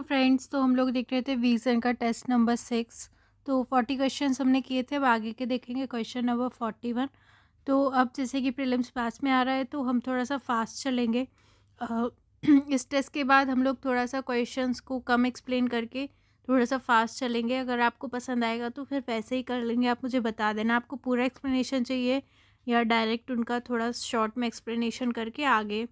तो फ्रेंड्स, तो हम लोग देख रहे थे विज़न का टेस्ट नंबर 6। तो 40 क्वेश्चंस हमने किए थे। अब आगे के देखेंगे क्वेश्चन नंबर 41। तो अब जैसे कि प्रीलिम्स पास में आ रहा है तो हम थोड़ा सा फास्ट चलेंगे। अ, इस टेस्ट के बाद हम लोग थोड़ा सा क्वेश्चंस को कम एक्सप्लेन करके थोड़ा सा फास्ट चलेंगे। अगर आपको पसंद आएगा तो फिर वैसे ही कर लेंगे। आप मुझे बता देना आपको पूरा एक्सप्लेनेशन चाहिए या डायरेक्ट उनका थोड़ा शॉर्ट में एक्सप्लेनेशन करके आगे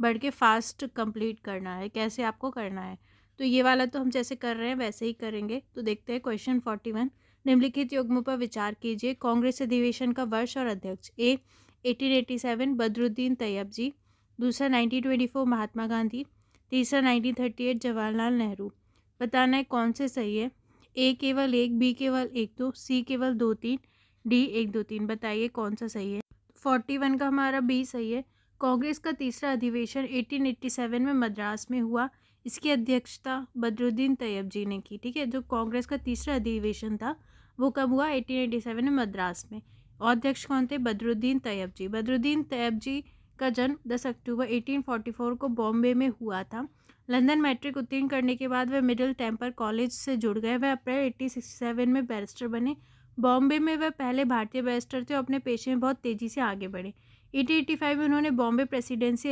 बढ़ के फास्ट कंप्लीट करना है, कैसे आपको करना है। तो ये वाला तो हम जैसे कर रहे हैं वैसे ही करेंगे। तो देखते हैं क्वेश्चन 41। निम्नलिखित युग्मों पर विचार कीजिए। कांग्रेस अधिवेशन का वर्ष और अध्यक्ष। ए 1887 बदरुद्दीन तैयब जी। दूसरा 1924 महात्मा गांधी। तीसरा 1938 जवाहरलाल नेहरू। बताना है कौन से सही है। ए केवल एक, बी केवल एक दो, सी केवल दो तीन, डी एक दो तीन। बताइए कौन सा सही है। 41 का हमारा बी सही है। कांग्रेस का तीसरा अधिवेशन 1887 में मद्रास में हुआ। इसकी अध्यक्षता बदरुद्दीन तैयब जी ने की। ठीक है, जो कांग्रेस का तीसरा अधिवेशन था वो कब हुआ? 1887 में मद्रास में। और अध्यक्ष कौन थे? बदरुद्दीन तैयब जी। बदरुद्दीन तैयब जी का जन्म 10 अक्टूबर 1844 को बॉम्बे में हुआ था। लंदन मैट्रिक उत्तीर्ण करने के बाद वह मिडिल टेम्पर कॉलेज से जुड़ गए। वह अप्रैल 1867 में बैरिस्टर बने। बॉम्बे में वह पहले भारतीय बैरिस्टर थे और अपने पेशे में बहुत तेज़ी से आगे बढ़े। 1885 में उन्होंने बॉम्बे प्रेसिडेंसी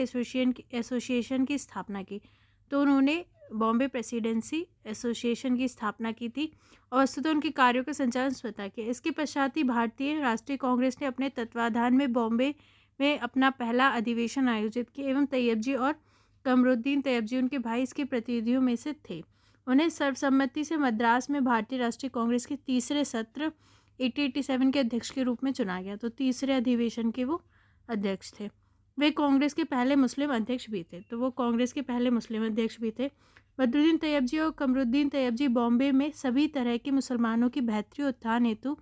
एसोसिएशन की स्थापना की। तो उन्होंने बॉम्बे प्रेसिडेंसी एसोसिएशन की स्थापना की थी और वस्तुतः उनके कार्यों का संचालन स्वतः किया। इसके पश्चात ही भारतीय राष्ट्रीय कांग्रेस ने अपने तत्वाधान में बॉम्बे में अपना पहला अधिवेशन आयोजित किया एवं तैयब जी और कमरुद्दीन तैयब जी उनके भाई इसके प्रतिनिधियों में से थे। उन्हें सर्वसम्मति से मद्रास में भारतीय राष्ट्रीय कांग्रेस के तीसरे सत्र 1887 के अध्यक्ष के रूप में चुना गया। तो तीसरे अधिवेशन के वो अध्यक्ष थे। वे कांग्रेस के पहले मुस्लिम अध्यक्ष भी थे। तो वो कांग्रेस के पहले मुस्लिम अध्यक्ष भी थे। बदरुद्दीन तैयब जी और कमरुद्दीन तैयब जी बॉम्बे में सभी तरह के मुसलमानों की बेहतरी उत्थान हेतु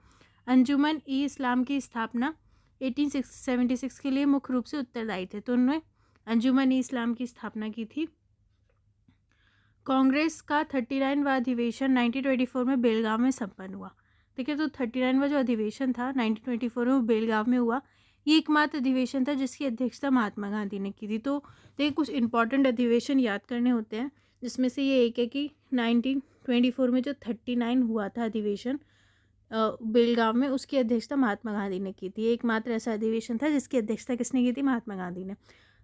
अंजुमन ई इस्लाम की स्थापना 1876 के लिए मुख्य रूप से उत्तरदायी थे। तो उन्होंने अंजुमन ई इस्लाम की स्थापना की थी। कांग्रेस का 39वां अधिवेशन 1924 में बेलगांव में संपन्न हुआ। ठीक है, तो 39वां जो अधिवेशन था 1924 में वो बेलगांव में हुआ। ये एकमात्र अधिवेशन था जिसकी अध्यक्षता महात्मा गांधी ने की थी। तो देखिए, कुछ इंपॉर्टेंट अधिवेशन याद करने होते हैं जिसमें से ये एक है कि 1924 में जो 39 हुआ था अधिवेशन बेलगांव में, उसकी अध्यक्षता महात्मा गांधी ने की थी। एकमात्र ऐसा अधिवेशन था जिसकी अध्यक्षता किसने की थी? महात्मा गांधी ने।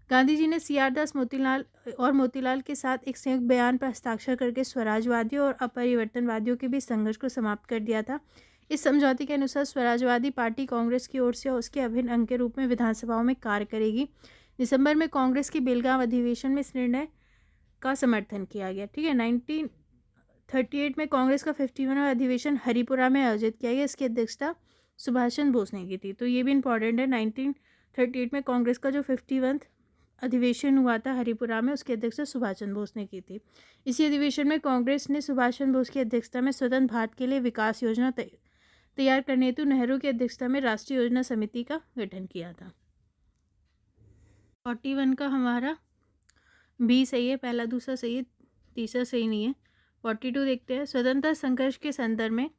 गांधी जी ने सीआर दास मोतीलाल के साथ एक संयुक्त बयान पर हस्ताक्षर करके स्वराजवादियों और अपरिवर्तनवादियों के बीच संघर्ष को समाप्त कर दिया था। इस समझौते के अनुसार स्वराजवादी पार्टी कांग्रेस की ओर से और उसके अभिन्न अंग के रूप में विधानसभाओं में कार्य करेगी। दिसंबर में कांग्रेस के बेलगांव अधिवेशन में इस निर्णय का समर्थन किया गया। ठीक है, 1938 में कांग्रेस का 51वां अधिवेशन हरिपुरा में आयोजित किया गया। इसकी अध्यक्षता सुभाष चंद्र बोस ने की थी। तो ये भी इंपॉर्टेंट है। 1938 में कांग्रेस का जो 51वां अधिवेशन हुआ था हरिपुरा में, उसकी अध्यक्षता सुभाष चंद्र बोस ने की थी। इसी अधिवेशन में कांग्रेस ने सुभाष चंद्र बोस की अध्यक्षता में स्वतंत्र भारत के लिए विकास योजना तैयार करने हेतु नेहरू की अध्यक्षता में राष्ट्रीय योजना समिति का गठन किया था। 41 का हमारा बी सही है, पहला दूसरा सही है, तीसरा सही नहीं है। 42 देखते हैं। स्वतंत्रता संघर्ष के संदर्भ में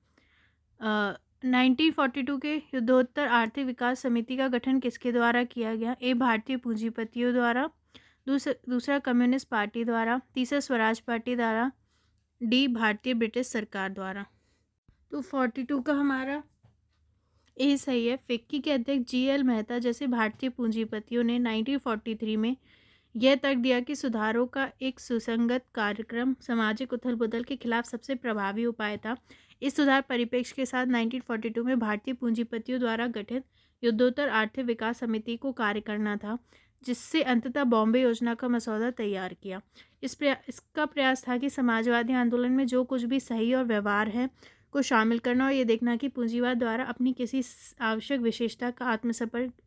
1942 के युद्धोत्तर आर्थिक विकास समिति का गठन किसके द्वारा किया गया? ए भारतीय पूंजीपतियों द्वारा, दूसरा कम्युनिस्ट पार्टी द्वारा, तीसरा स्वराज पार्टी द्वारा, डी भारतीय ब्रिटिश सरकार द्वारा। तो 42 का हमारा ए सही है। फिक्की के अध्यक्ष जीएल मेहता जैसे भारतीय पूंजीपतियों ने 1943 में यह तर्क दिया कि सुधारों का एक सुसंगत कार्यक्रम सामाजिक उथल पुथल के खिलाफ सबसे प्रभावी उपाय था। इस सुधार परिप्रेक्ष्य के साथ 1942 में भारतीय पूंजीपतियों द्वारा गठित युद्धोत्तर आर्थिक विकास समिति को कार्य करना था, जिससे अंततः बॉम्बे योजना का मसौदा तैयार किया। इसका प्रयास था कि समाजवादी आंदोलन में जो कुछ भी सही और व्यवहार है को शामिल करना और ये देखना कि पूंजीवाद द्वारा अपनी किसी आवश्यक विशेषता का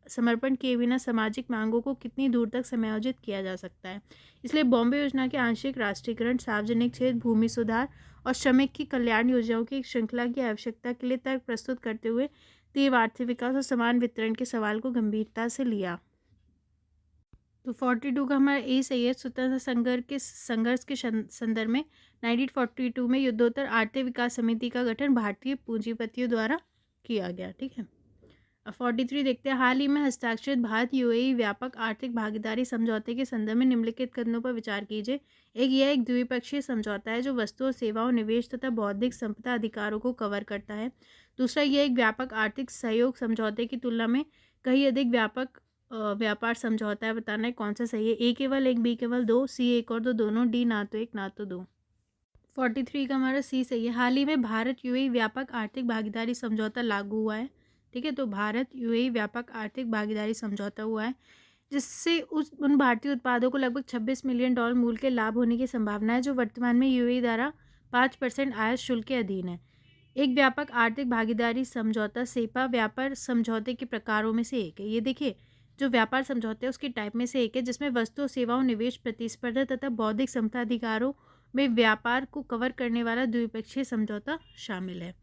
समर्पण किए बिना सामाजिक मांगों को कितनी दूर तक समायोजित किया जा सकता है। इसलिए बॉम्बे योजना के आंशिक राष्ट्रीयकरण, सार्वजनिक क्षेत्र, भूमि सुधार और श्रमिक की कल्याण योजनाओं की एक श्रृंखला की आवश्यकता के लिए तर्क प्रस्तुत करते हुए तीव्र आर्थिक विकास और समान वितरण के सवाल को गंभीरता से लिया। तो 42 का हमारा ए सही है। स्वतंत्रता संघर्ष के संदर्भ में 1942 में युद्धोत्तर आर्थिक विकास समिति का गठन भारतीय पूंजीपतियों द्वारा किया गया। ठीक है, 43 देखते हैं, हाल ही में हस्ताक्षरित भारत यूएई व्यापक आर्थिक भागीदारी समझौते के संदर्भ में निम्नलिखित कदमों पर विचार कीजिए। यह एक द्विपक्षीय समझौता है जो वस्तुओं, सेवाओं, निवेश तथा बौद्धिक संपदा अधिकारों को कवर करता है। दूसरा, यह एक व्यापक आर्थिक सहयोग समझौते की तुलना में कहीं अधिक व्यापक व्यापार समझौता है। बताना है कौन सा सही है। ए केवल एक, बी केवल दो, सी एक और दो दोनों, डी ना तो एक ना तो दो। 43 का हमारा सी सही है। हाल ही में भारत यूएई व्यापक आर्थिक भागीदारी समझौता लागू हुआ है। ठीक है, तो भारत यूएई व्यापक आर्थिक भागीदारी समझौता हुआ है जिससे उन भारतीय उत्पादों को लगभग $26 मिलियन मूल्य के लाभ होने की संभावना है जो वर्तमान में यूएई द्वारा 5% आयात शुल्क के अधीन है। एक व्यापक आर्थिक भागीदारी समझौता सेपा व्यापार समझौते के प्रकारों में से एक है। ये देखिए, जो व्यापार समझौते हैं उसकी टाइप में से एक है जिसमें वस्तुओं, सेवाओं, निवेश, प्रतिस्पर्धा तथा बौद्धिक संपदा अधिकारों में व्यापार को कवर करने वाला द्विपक्षीय समझौता शामिल है।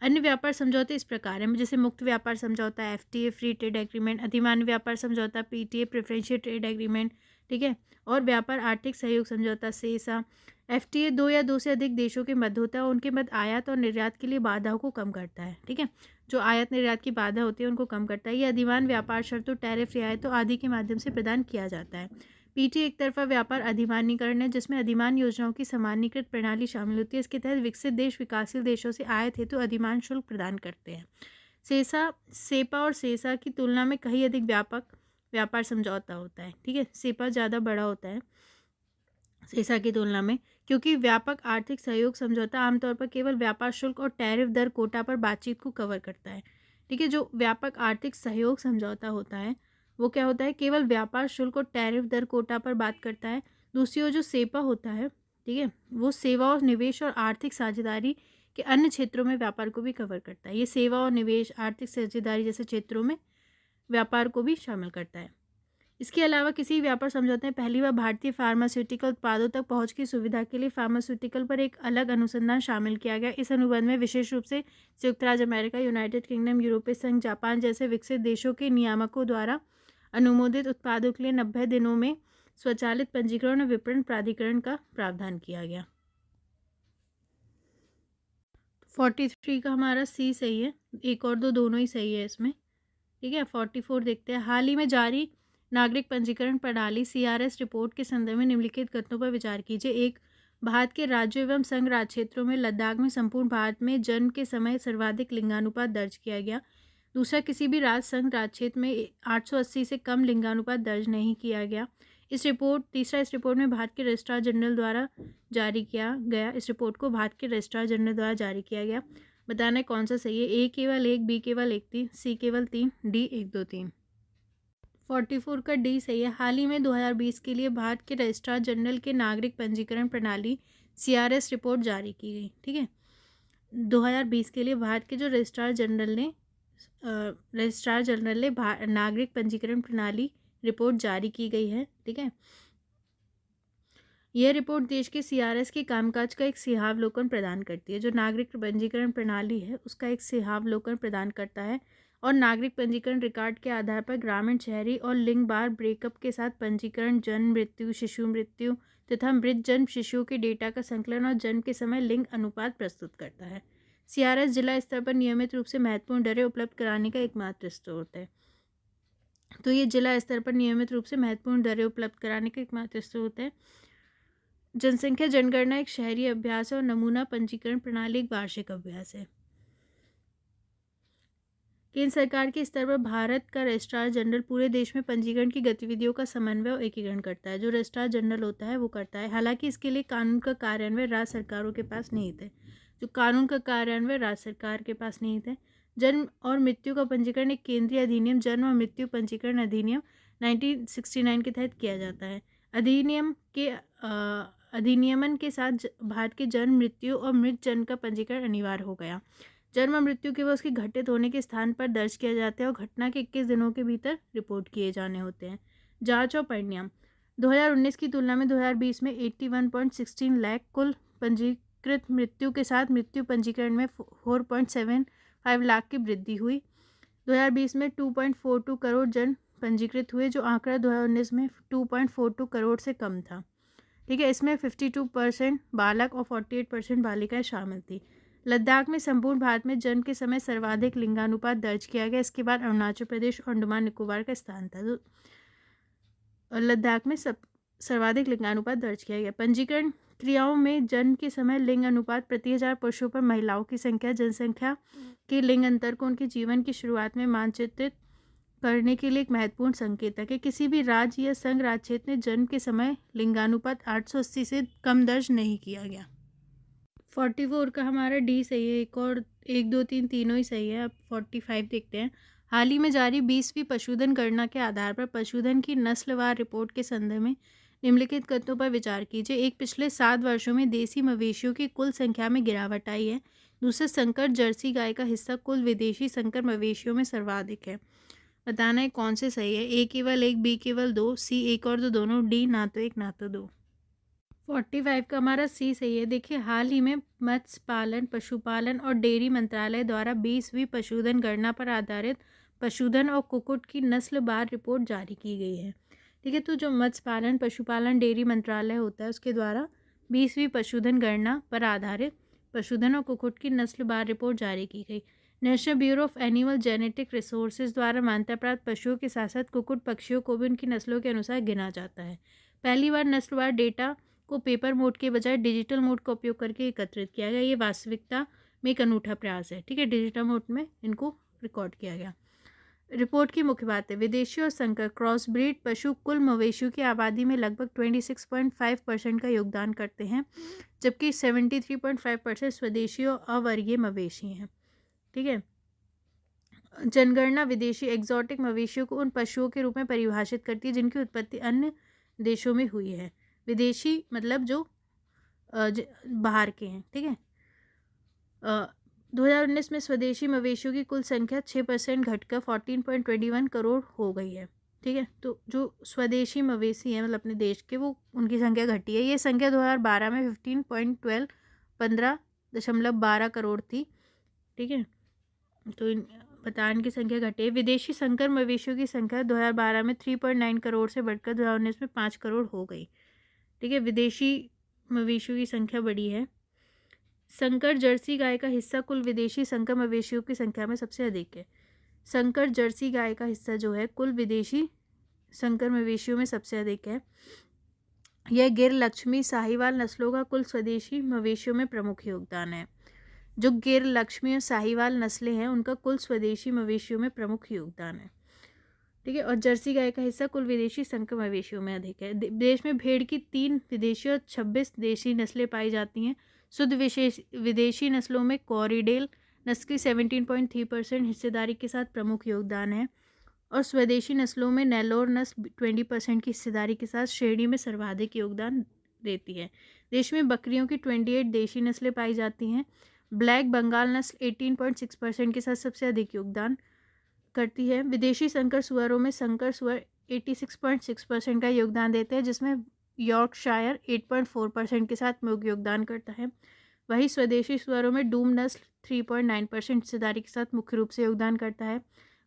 अन्य व्यापार समझौते इस प्रकार हैं, जैसे मुक्त व्यापार समझौता एफटीए, फ्री ट्रेड एग्रीमेंट, अधिमान्य व्यापार समझौता पीटीए, प्रेफरेंशियल ट्रेड एग्रीमेंट, ठीक है, और व्यापार आर्थिक सहयोग समझौता सेसा। एफटीए दो या दो से अधिक देशों के मध्य होता है और उनके मध्य आयात और निर्यात के लिए बाधाओं को कम करता है। ठीक है, जो आयात निर्यात की बाधा होती है उनको कम करता है। यह अधिमान्य व्यापार शर्तों, टैरिफ रियायतों आदि के माध्यम से प्रदान किया जाता है। पीटी एक तरफा व्यापार अधिमान्यीकरण है जिसमें अधिमान योजनाओं की सामान्यीकृत प्रणाली शामिल होती है। इसके तहत विकसित देश विकासशील देशों से आयात हेतु अधिमान शुल्क प्रदान करते हैं। सेसा सेपा और सेसा की तुलना में कहीं अधिक व्यापक व्यापार समझौता होता है। ठीक है, सेपा ज़्यादा बड़ा होता है सेसा की तुलना में, क्योंकि व्यापक आर्थिक सहयोग समझौता आमतौर पर केवल व्यापार शुल्क और टैरिफ दर कोटा पर बातचीत को कवर करता है। ठीक है, जो व्यापक आर्थिक सहयोग समझौता होता है वो क्या होता है, केवल व्यापार शुल्क और टैरिफ दर कोटा पर बात करता है। दूसरी ओर जो सेपा होता है, ठीक है, वो सेवा और निवेश और आर्थिक साझेदारी के अन्य क्षेत्रों में व्यापार को भी कवर करता है। ये सेवा और निवेश, आर्थिक साझेदारी जैसे क्षेत्रों में व्यापार को भी शामिल करता है। इसके अलावा किसी व्यापार समझौते में पहली बार भारतीय फार्मास्यूटिकल उत्पादों तक पहुंच की सुविधा के लिए फार्मास्यूटिकल पर एक अलग अनुसंधान शामिल किया गया। इस अनुबंध में विशेष रूप से संयुक्त राज्य अमेरिका, यूनाइटेड किंगडम, यूरोपीय संघ, जापान जैसे विकसित देशों के नियामकों द्वारा अनुमोदित उत्पादों के लिए 90 दिनों में स्वचालित पंजीकरण और विपणन प्राधिकरण का प्रावधान किया गया। 43 का हमारा सी सही है, एक और दो दोनों ही सही है इसमें। ठीक है, 44 देखते हैं, हाल ही में जारी नागरिक पंजीकरण प्रणाली सीआरएस रिपोर्ट के संदर्भ में निम्नलिखित कथनों पर विचार कीजिए। एक, भारत के राज्यों एवं संघ राज्य क्षेत्रों में लद्दाख में संपूर्ण भारत में जन्म के समय सर्वाधिक लिंगानुपात दर्ज किया गया। दूसरा, किसी भी राज्य, संघ राज्य क्षेत्र में 880 से कम लिंगानुपात दर्ज नहीं किया गया। तीसरा, इस रिपोर्ट में भारत के रजिस्ट्रार जनरल द्वारा जारी किया गया। इस रिपोर्ट को भारत के रजिस्ट्रार जनरल द्वारा जारी किया गया। बताना है कौन सा सही है। ए केवल एक, बी केवल एक, तीन, सी केवल तीन, डी 1 2 3। 44 का डी सही है। हाल ही में 2020 के लिए भारत के रजिस्ट्रार जनरल के नागरिक पंजीकरण प्रणाली सीआरएस रिपोर्ट जारी की गई। ठीक है, 2020 के लिए भारत के जो रजिस्ट्रार जनरल ने नागरिक पंजीकरण प्रणाली रिपोर्ट जारी की गई है। ठीक है, यह रिपोर्ट देश के सीआरएस के कामकाज का एक सिहावलोकन प्रदान करती है। जो नागरिक पंजीकरण प्रणाली है उसका एक सिहावलोकन प्रदान करता है और नागरिक पंजीकरण रिकॉर्ड के आधार पर ग्रामीण, शहरी और लिंग बार ब्रेकअप के साथ पंजीकरण, जन्म, मृत्यु, शिशु मृत्यु तथा मृत जन्म शिशुओं के डेटा का संकलन और जन्म के समय लिंग अनुपात प्रस्तुत करता है। सीआरएस जिला स्तर पर नियमित रूप से महत्वपूर्ण दरें उपलब्ध कराने का एकमात्र स्रोत है। तो ये जिला स्तर पर नियमित रूप से महत्वपूर्ण दरें उपलब्ध कराने का एकमात्र स्रोत है। जनसंख्या जनगणना एक शहरी अभ्यास है और नमूना पंजीकरण प्रणाली एक वार्षिक अभ्यास है। केंद्र सरकार के स्तर पर भारत का रजिस्ट्रार जनरल पूरे देश में पंजीकरण की गतिविधियों का समन्वय और एकीकरण करता है। जो रजिस्ट्रार जनरल होता है वो करता है। हालांकि इसके लिए कानून का कार्यान्वयन राज्य सरकारों के पास निहित है। जो कानून का कार्यान्वयन राज्य सरकार के पास निहित है। जन्म और मृत्यु का पंजीकरण एक केंद्रीय अधिनियम जन्म और मृत्यु पंजीकरण अधिनियम 1969 के तहत किया जाता है। अधिनियमन के साथ भारत के जन्म, मृत्यु और मृत जन्म का पंजीकरण अनिवार्य हो गया। जन्म और मृत्यु केवल उसके घटित होने के स्थान पर दर्ज किया जाता है और घटना के 21 दिनों के भीतर रिपोर्ट किए जाने होते हैं। जांच और परिणाम 2019 की तुलना में 2020 में 81.16 लाख कुल पंजीकृत मृत्यु के साथ मृत्यु पंजीकरण में 4.75 लाख की वृद्धि हुई। 2020 में 2.42 करोड़ जन पंजीकृत हुए, जो आंकड़ा 2019 में 2.42 करोड़ से कम था। ठीक है, इसमें 52% बालक और 48% बालिकाएं शामिल थी। लद्दाख में संपूर्ण भारत में जन्म के समय सर्वाधिक लिंगानुपात दर्ज किया गया। इसके बाद अरुणाचल प्रदेश और अंडमान निकोबार का स्थान था। तो लद्दाख में सर्वाधिक लिंगानुपात दर्ज किया गया। पंजीकरण क्रियाओं में जन्म के समय लिंग अनुपात प्रति 1000 पुरुषों पर महिलाओं की संख्या जनसंख्या के लिंग अंतर को उनके जीवन की शुरुआत में मानचित्रित करने के लिए एक महत्वपूर्ण संकेतक है। किसी भी राज्य या संघ राज्य क्षेत्र में जन्म के समय लिंगानुपात 880 से कम दर्ज नहीं किया गया। 44 का हमारा डी सही है। एक और 1 2 3 तीनों ही सही है। अब 45 देखते हैं। हाल ही में जारी 20वीं पशुधन गणना के आधार पर पशुधन की नस्लवार रिपोर्ट के संदर्भ में निम्नलिखित तथ्यों पर विचार कीजिए। एक, पिछले 7 वर्षों में देसी मवेशियों की कुल संख्या में गिरावट आई है। दूसरा, संकर जर्सी गाय का हिस्सा कुल विदेशी संकर मवेशियों में सर्वाधिक है। बताना है कौन से सही है। ए केवल 1, बी केवल 2, सी 1 और 2 दोनों, डी ना तो 1 ना तो 2। 45 का हमारा सी सही है। देखिए, हाल ही में मत्स्य पालन, पशुपालन और डेयरी मंत्रालय द्वारा 20वीं पशुधन गणना पर आधारित पशुधन और कुक्कुट की नस्लवार रिपोर्ट जारी की गई है। ठीक है, तो जो मत्स्य पालन, पशुपालन, डेयरी मंत्रालय होता है उसके द्वारा 20वीं पशुधन गणना पर आधारित पशुधन और कुक्कुट की नस्लवार रिपोर्ट जारी की गई। National bureau of animal genetic resources द्वारा मान्यता प्राप्त पशुओं के साथ साथ कुक्कुट पक्षियों को भी उनकी नस्लों के अनुसार गिना जाता है। पहली बार नस्लवार डेटा को पेपर मोड के बजाय डिजिटल मोड का उपयोग करके एकत्रित किया गया। ये वास्तविकता में एक अनूठा प्रयास है। ठीक है, डिजिटल मोड में इनको रिकॉर्ड किया गया। रिपोर्ट की मुख्य बातें। विदेशी और संकर क्रॉस ब्रीड पशु कुल मवेशियों की आबादी में लगभग 26.5% का योगदान करते हैं, जबकि 73.5% स्वदेशी और अवर्गीय मवेशी हैं। ठीक है, जनगणना विदेशी एक्सोटिक मवेशियों को उन पशुओं के रूप में परिभाषित करती है जिनकी उत्पत्ति अन्य देशों में हुई है। विदेशी मतलब जो बाहर के हैं। ठीक है, 2019 में स्वदेशी मवेशियों की कुल संख्या 6% घटकर 14.21 करोड़ हो गई है। ठीक है, तो जो स्वदेशी मवेशी हैं मतलब अपने देश के, वो उनकी संख्या घटी है। ये संख्या 2012 में 15.12 करोड़ थी। ठीक है, तो बतान की संख्या घटी है। विदेशी संकर मवेशियों की संख्या 2012 में 3.9 करोड़ से बढ़कर 2019 में 5 करोड़ हो गई। ठीक है, विदेशी मवेशियों की संख्या बढ़ी है। संकर जर्सी गाय का हिस्सा कुल विदेशी संकर मवेशियों की संख्या में सबसे अधिक है। संकर जर्सी गाय का हिस्सा जो है कुल विदेशी संकर मवेशियों में सबसे अधिक है। यह गिर, लक्ष्मी, साहिवाल नस्लों का कुल स्वदेशी मवेशियों में प्रमुख योगदान है। जो गिर, लक्ष्मी और साहिवाल नस्लें हैं उनका कुल स्वदेशी मवेशियों में प्रमुख योगदान है। ठीक है, और जर्सी गाय का हिस्सा कुल विदेशी संकर मवेशियों में अधिक है। देश में भेड़ की 3 विदेशी और 26 देशी नस्लें पाई जाती हैं। शुद्ध विदेशी नस्लों में कॉरिडेल नस्ल की 17.3% हिस्सेदारी के साथ प्रमुख योगदान है, और स्वदेशी नस्लों में नेलोर नस्ल 20% की हिस्सेदारी के साथ श्रेणी में सर्वाधिक योगदान देती है। देश में बकरियों की 28 देशी नस्लें पाई जाती हैं। ब्लैक बंगाल नस्ल 18.6% के साथ सबसे अधिक योगदान करती है। विदेशी संकर सुअरों में संकर सुअर 86.6% का योगदान देते हैं, जिसमें यॉर्कशायर 8.4% के साथ मुख्य योगदान करता है। वहीं स्वदेशी सुअरों में डूम नस्ल 3.9% हिस्सेदारी के साथ मुख्य रूप से योगदान करता है।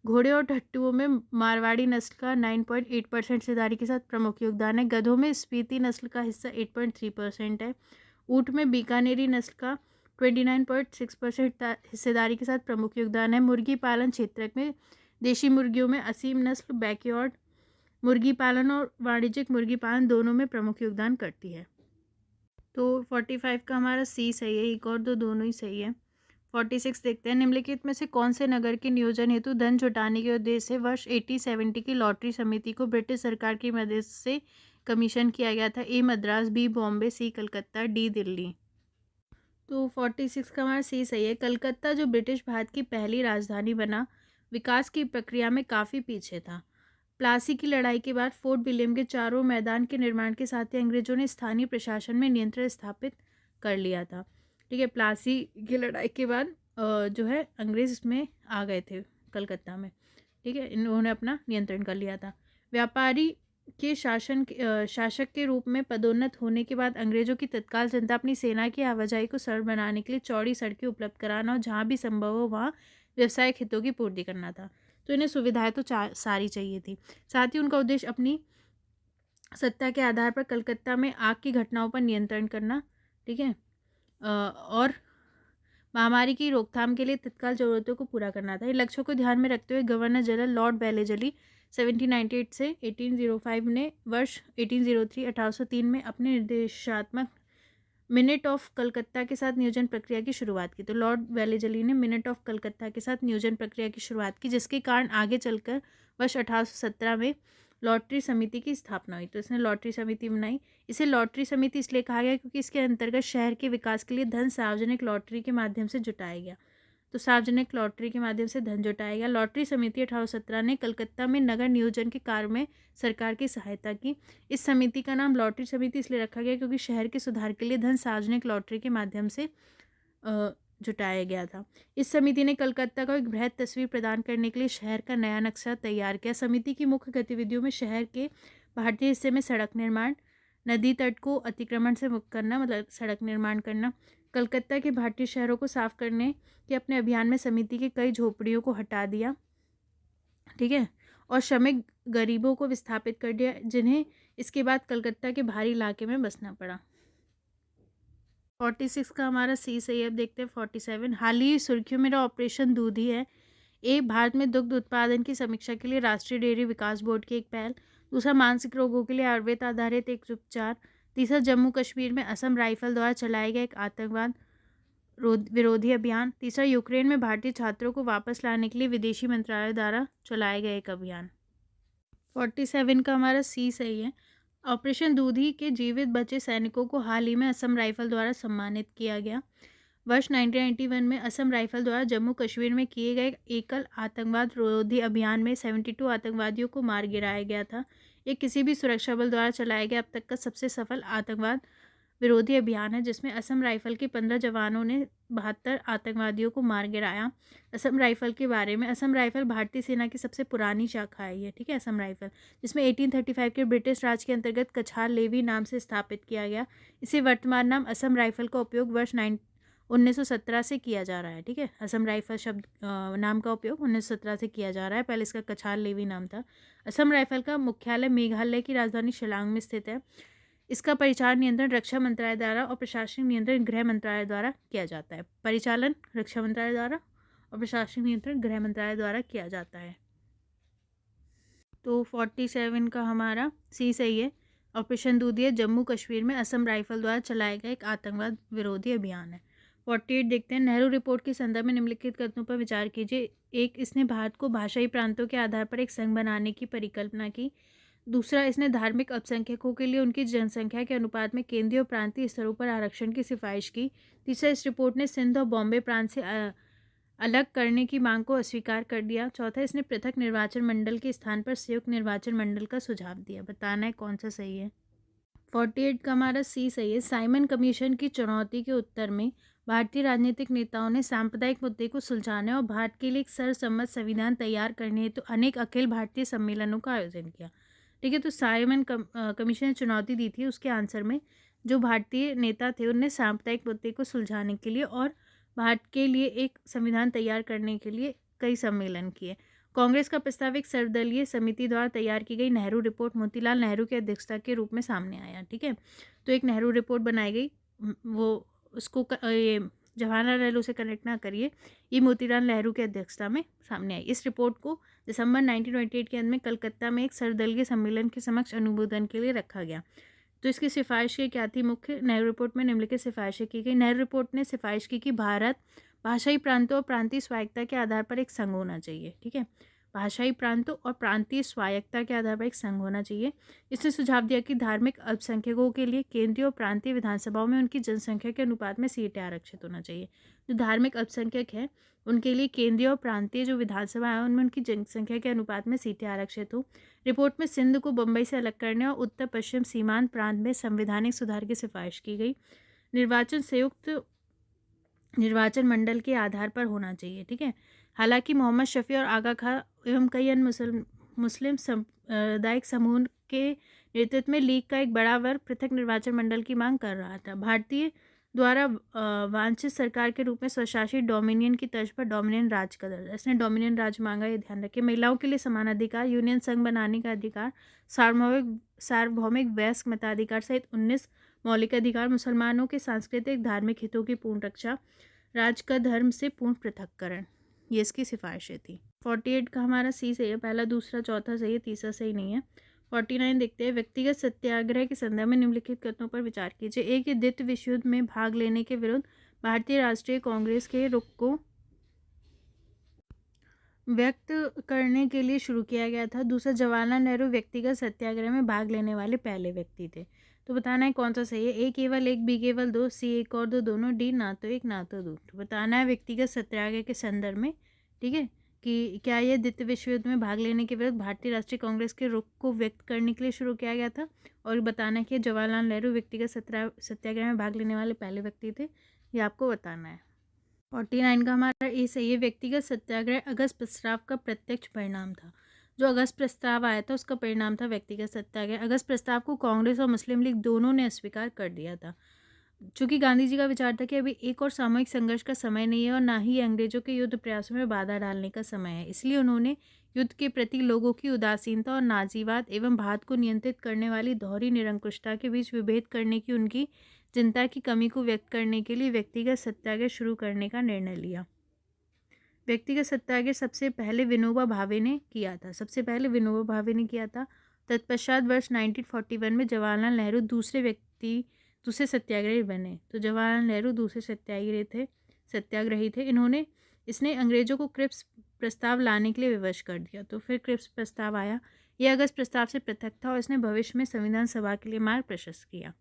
घोड़े और ढट्टुओं में मारवाड़ी नस्ल का 9.8% हिस्सेदारी के साथ प्रमुख योगदान है। गधों में स्पीति नस्ल का हिस्सा 8.3% है। ऊँट में बीकानेरी नस्ल का 29.6% हिस्सेदारी के साथ प्रमुख योगदान है। मुर्गी पालन क्षेत्र में देशी मुर्गियों में असीम नस्ल बैकयार्ड मुर्गी पालन और वाणिज्यिक मुर्गी पालन दोनों में प्रमुख योगदान करती है। तो 45 का हमारा सी सही है। एक और 2 दोनों ही सही है। 46 देखते हैं। निम्नलिखित में से कौन से नगर के नियोजन हेतु धन जुटाने के उद्देश्य से वर्ष 1870 की लॉटरी समिति को ब्रिटिश सरकार की मदद से कमीशन किया गया था? ए मद्रास, बी बॉम्बे, सी कलकत्ता, डी दिल्ली। तो 46 का हमारा सी सही है। कलकत्ता जो ब्रिटिश भारत की पहली राजधानी बना, विकास की प्रक्रिया में काफ़ी पीछे था। प्लासी की लड़ाई के बाद फोर्ट विलियम के चारों मैदान के निर्माण के साथ ही अंग्रेजों ने स्थानीय प्रशासन में नियंत्रण स्थापित कर लिया था। ठीक है, प्लासी की लड़ाई के बाद जो है अंग्रेज इसमें आ गए थे कलकत्ता में। ठीक है, इन्होंने अपना नियंत्रण कर लिया था। व्यापारी के शासक के रूप में पदोन्नत होने के बाद अंग्रेजों की तत्काल जनता अपनी सेना की आवाजाही को सरल बनाने के लिए चौड़ी सड़कें उपलब्ध कराना और जहाँ भी संभव हो वहाँ व्यवसायिक हितों की पूर्ति करना था। तो इन्हें सुविधाएं तो सारी चाहिए थी। साथ ही उनका उद्देश्य अपनी सत्ता के आधार पर कलकत्ता में आग की घटनाओं पर नियंत्रण करना, ठीक है, और महामारी की रोकथाम के लिए तत्काल जरूरतों को पूरा करना था। इन लक्ष्यों को ध्यान में रखते हुए गवर्नर जनरल लॉर्ड वेलेजली 1798 से 1805 ने वर्ष 1803 में अपने निर्देशात्मक मिनट ऑफ कलकत्ता के साथ नियोजन प्रक्रिया की शुरुआत की। तो लॉर्ड वेलेजली ने मिनट ऑफ कलकत्ता के साथ नियोजन प्रक्रिया की शुरुआत की, जिसके कारण आगे चलकर वर्ष 1817 में लॉटरी समिति की स्थापना हुई। तो इसने लॉटरी समिति बनाई। इसे लॉटरी समिति इसलिए कहा गया क्योंकि इसके अंतर्गत शहर के विकास के लिए धन सार्वजनिक लॉटरी के माध्यम से जुटाया गया। तो सार्वजनिक लॉटरी के माध्यम से धन जुटाया गया। लॉटरी समिति 1817 ने कलकत्ता में नगर नियोजन के कार्य में सरकार की सहायता की। इस समिति का नाम लॉटरी समिति इसलिए रखा गया क्योंकि शहर के सुधार के लिए धन सार्वजनिक लॉटरी के माध्यम से जुटाया गया था। इस समिति ने कलकत्ता को एक बृहद तस्वीर प्रदान करने के लिए शहर का नया नक्शा तैयार किया। समिति की मुख्य गतिविधियों में शहर के भारतीय हिस्से में सड़क निर्माण, नदी तट को अतिक्रमण से मुक्त करना, मतलब सड़क निर्माण करना, कलकत्ता के भारतीय शहरों को साफ करने के अपने अभियान में समिति की कई झोपड़ियों को हटा दिया, ठीक है, और श्रमिक गरीबों को विस्थापित कर दिया, जिन्हें इसके बाद कलकत्ता के बाहरी इलाके में बसना पड़ा। 46 का हमारा सी सही है। अब देखते हैं 47। हाल ही सुर्खियों में ऑपरेशन दूधी है। भारत में दुग्ध उत्पादन की समीक्षा के लिए राष्ट्रीय डेयरी विकास बोर्ड की एक पहल। दूसरा, मानसिक रोगों के लिए आयुर्वेद आधारित एक उपचार। तीसरा, जम्मू कश्मीर में असम राइफल द्वारा चलाया गया एक आतंकवाद विरोधी अभियान। तीसरा, यूक्रेन में भारतीय छात्रों को वापस लाने के लिए विदेशी मंत्रालय द्वारा चलाया गया एक अभियान। 47 का हमारा सी सही है। ऑपरेशन दूधी के जीवित बचे सैनिकों को हाल ही में असम राइफल द्वारा सम्मानित किया गया। वर्ष 1991 में असम राइफल द्वारा जम्मू कश्मीर में किए गए एकल आतंकवाद विरोधी अभियान में 72 आतंकवादियों को मार गिराया गया था। ये किसी भी सुरक्षा बल द्वारा चलाया गया अब तक का सबसे सफल आतंकवाद विरोधी अभियान है, जिसमें असम राइफल के 15 जवानों ने 72 आतंकवादियों को मार गिराया। असम राइफल के बारे में, असम राइफल भारतीय सेना की सबसे पुरानी शाखा है ये, ठीक है, असम राइफल, जिसमें 1835 के ब्रिटिश राज के अंतर्गत कछार लेवी नाम से स्थापित किया गया। इसे वर्तमान नाम असम राइफल का उपयोग वर्ष 1917 से किया जा रहा है, ठीक है। असम राइफल शब्द नाम का उपयोग 1917 से किया जा रहा है। पहले इसका कछार लेवी नाम था। असम राइफल का मुख्यालय मेघालय की राजधानी शिलांग में स्थित है। इसका परिचालन नियंत्रण रक्षा मंत्रालय द्वारा और प्रशासनिक नियंत्रण गृह मंत्रालय द्वारा किया जाता है। परिचालन रक्षा मंत्रालय द्वारा और प्रशासनिक नियंत्रण गृह मंत्रालय द्वारा किया जाता है। तो 47 का हमारा सी सही है। ऑपरेशन दूधी जम्मू कश्मीर में असम राइफल द्वारा चलाया गया एक आतंकवाद विरोधी अभियान है। 48 देखते हैं। नेहरू रिपोर्ट के संदर्भ में निम्नलिखित कथनों पर विचार कीजिए। एक, इसने भारत को भाषाई प्रांतों के आधार पर एक संघ बनाने की परिकल्पना की। दूसरा, इसने धार्मिक अल्पसंख्यकों के लिए उनकी जनसंख्या के अनुपात में केंद्रीय और प्रांतीय स्तरों पर आरक्षण की सिफारिश की। तीसरा, इस रिपोर्ट ने सिंध और बॉम्बे प्रांत से अलग करने की मांग को अस्वीकार कर दिया। चौथा, इसने पृथक निर्वाचन मंडल के स्थान पर संयुक्त निर्वाचन मंडल का सुझाव दिया। बताना है कौन सा सही है। 48 का हमारा सी सही है। साइमन कमीशन की चुनौती के उत्तर में भारतीय राजनीतिक नेताओं ने सांप्रदायिक मुद्दे को सुलझाने और भारत के लिए एक सर्वसम्मत संविधान तैयार करने हेतु अनेक अखिल भारतीय सम्मेलनों का आयोजन किया, ठीक है। तो साइमन कमीशन ने चुनौती दी थी, उसके आंसर में जो भारतीय नेता थे उनने सांप्रदायिक मुद्दे को सुलझाने के लिए और भारत के लिए एक संविधान तैयार करने के लिए कई सम्मेलन किए। कांग्रेस का प्रस्ताव एक सर्वदलीय समिति द्वारा तैयार की गई नेहरू रिपोर्ट मोतीलाल नेहरू की अध्यक्षता के रूप में सामने आया, ठीक है। तो एक नेहरू रिपोर्ट बनाई गई, वो उसको ये जवाहरलाल नेहरू से कनेक्ट ना करिए, ये मोतीलाल नेहरू की अध्यक्षता में सामने आई। इस रिपोर्ट को दिसंबर 1928 के अंत में कलकत्ता में एक सर्वदलीय सम्मेलन के समक्ष अनुमोदन के लिए रखा गया। तो इसकी सिफारिशें क्या थी? मुख्य नेहरू रिपोर्ट में निम्नलिखित सिफारिशें की गई। नेहरू रिपोर्ट ने सिफारिश की कि भारत भाषाई प्रांतों और प्रांतीय स्वायत्तता के आधार पर एक संघ होना चाहिए, ठीक है। भाषाई प्रांतों और प्रांतीय स्वायत्तता के आधार पर एक संघ होना चाहिए। इसने सुझाव दिया कि धार्मिक अल्पसंख्यकों के लिए केंद्रीय और प्रांतीय विधानसभाओं में उनकी जनसंख्या के अनुपात में सीटें आरक्षित होना चाहिए। जो धार्मिक अल्पसंख्यक है उनके लिए केंद्रीय और प्रांतीय जो विधानसभा है उनमें उनकी जनसंख्या के अनुपात में सीटें आरक्षित हो। रिपोर्ट में सिंध को बम्बई से अलग करने और उत्तर पश्चिम सीमांत प्रांत में संवैधानिक सुधार की सिफारिश की गई। निर्वाचन संयुक्त निर्वाचन मंडल के आधार पर होना चाहिए, ठीक है। हालांकि मोहम्मद शफी और आगा खां एवं कई अन्य मुस्लिम सामुदायिक समूह के नेतृत्व में लीग का एक बड़ा वर्ग पृथक निर्वाचन मंडल की मांग कर रहा था। भारतीय द्वारा वांछित सरकार के रूप में स्वशासित डोमिनियन की तर्ज पर डोमिनियन राज का दर्जा, इसने डोमिनियन राज मांगा, ये ध्यान रखें। महिलाओं के लिए समान अधिकार, यूनियन संघ बनाने का अधिकार, सार्वभौमिक वयस्क मताधिकार सहित 19 मौलिक अधिकार, मुसलमानों के सांस्कृतिक धार्मिक हितों की पूर्ण रक्षा, राज का धर्म से पूर्ण पृथक्करण, ये इसकी सिफारिशें थी। 48 का हमारा सी सही है, पहला दूसरा चौथा सही है, तीसरा सही नहीं है। 49 देखते हैं, व्यक्तिगत सत्याग्रह के संदर्भ में निम्नलिखित कथनों पर विचार कीजिए। एक, द्वितीय विश्व युद्ध में भाग लेने के विरुद्ध भारतीय राष्ट्रीय कांग्रेस के रुख को व्यक्त करने के लिए शुरू किया गया था। दूसरा, जवाहरलाल नेहरू व्यक्तिगत सत्याग्रह में भाग लेने वाले पहले व्यक्ति थे। तो बताना है कौन सा सही है। ए केवल एक, बी केवल दो, सी एक और दो दोनों, डी ना तो एक ना तो दो। तो बताना है व्यक्तिगत सत्याग्रह के संदर्भ में, ठीक है, कि क्या यह द्वितीय विश्व युद्ध में भाग लेने के विरुद्ध भारतीय राष्ट्रीय कांग्रेस के रुख को व्यक्त करने के लिए शुरू किया गया था। और बताना है कि जवाहरलाल नेहरू व्यक्तिगत सत्याग्रह में भाग लेने वाले पहले व्यक्ति थे, ये आपको बताना है। 49 का हमारा ए सही है, व्यक्तिगत सत्याग्रह अगस्त प्रस्ताव का प्रत्यक्ष परिणाम था। जो अगस्त प्रस्ताव आया था उसका परिणाम था व्यक्तिगत सत्याग्रह। अगस्त प्रस्ताव को कांग्रेस और मुस्लिम लीग दोनों ने अस्वीकार कर दिया था। चूंकि गांधी जी का विचार था कि अभी एक और सामूहिक संघर्ष का समय नहीं है और ना ही अंग्रेजों के युद्ध प्रयासों में बाधा डालने का समय है, इसलिए उन्होंने युद्ध के प्रति लोगों की उदासीनता और नाजीवाद एवं भारत को नियंत्रित करने वाली दोहरी निरंकुशता के बीच विभेद करने की उनकी चिंता की कमी को व्यक्त करने के लिए व्यक्तिगत सत्याग्रह शुरू करने का निर्णय लिया। व्यक्तिगत सत्याग्रह सबसे पहले विनोबा भावे ने किया था। तत्पश्चात वर्ष 1941 में जवाहरलाल नेहरू दूसरे सत्याग्रही बने। तो जवाहरलाल नेहरू दूसरे सत्याग्रही थे। इसने अंग्रेजों को क्रिप्स प्रस्ताव लाने के लिए विवश कर दिया। तो फिर क्रिप्स प्रस्ताव आया। यह अगस्त प्रस्ताव से पृथक था और इसने भविष्य में संविधान सभा के लिए मार्ग प्रशस्त किया।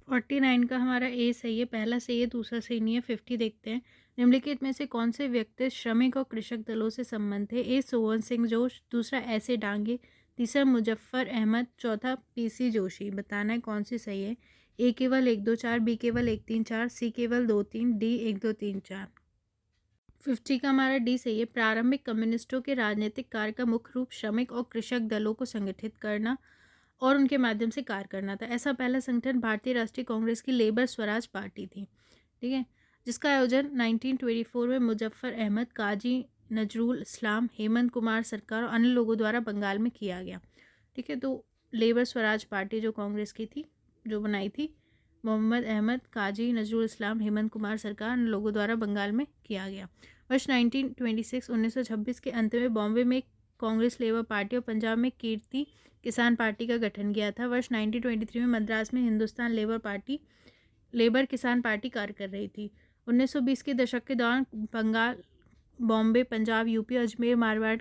49 का हमारा ए सही है, पहला सही है, दूसरा सही नहीं है। 50 देखते हैं, निम्नलिखित में से कौन से व्यक्ति श्रमिक और कृषक दलों से संबंध थे। ए सोहन सिंह जोश, दूसरा ऐसे डांगे, तीसरा मुजफ्फर अहमद, चौथा पीसी जोशी। बताना है कौन सी सही है। ए केवल 1 2 4, बी केवल 1 3 4, सी केवल 2 3, डी 1 2 3 4। 50 का हमारा डी सही है, प्रारंभिक कम्युनिस्टों के राजनीतिक कार्य का मुख्य रूप श्रमिक और कृषक दलों को संगठित करना और उनके माध्यम से कार्य करना था। ऐसा पहला संगठन भारतीय राष्ट्रीय कांग्रेस की लेबर स्वराज पार्टी थी, ठीक है, जिसका आयोजन 1924 में मुजफ्फर अहमद, काजी नजरुल इस्लाम, हेमंत कुमार सरकार और अन्य लोगों द्वारा बंगाल में किया गया, ठीक है। तो लेबर स्वराज पार्टी जो कांग्रेस की थी, जो बनाई थी मोहम्मद अहमद, काजी नजरुल इस्लाम, हेमंत कुमार सरकार, अन्य लोगों द्वारा बंगाल में किया गया। वर्ष 1926 के अंत में बॉम्बे में कांग्रेस लेबर पार्टी और पंजाब में कीर्ति किसान पार्टी का गठन किया था। वर्ष 1923 में मद्रास में हिंदुस्तान लेबर किसान पार्टी कार्य कर रही थी। 1920 के दशक के दौरान बंगाल, बॉम्बे, पंजाब, यूपी, अजमेर, मारवाड़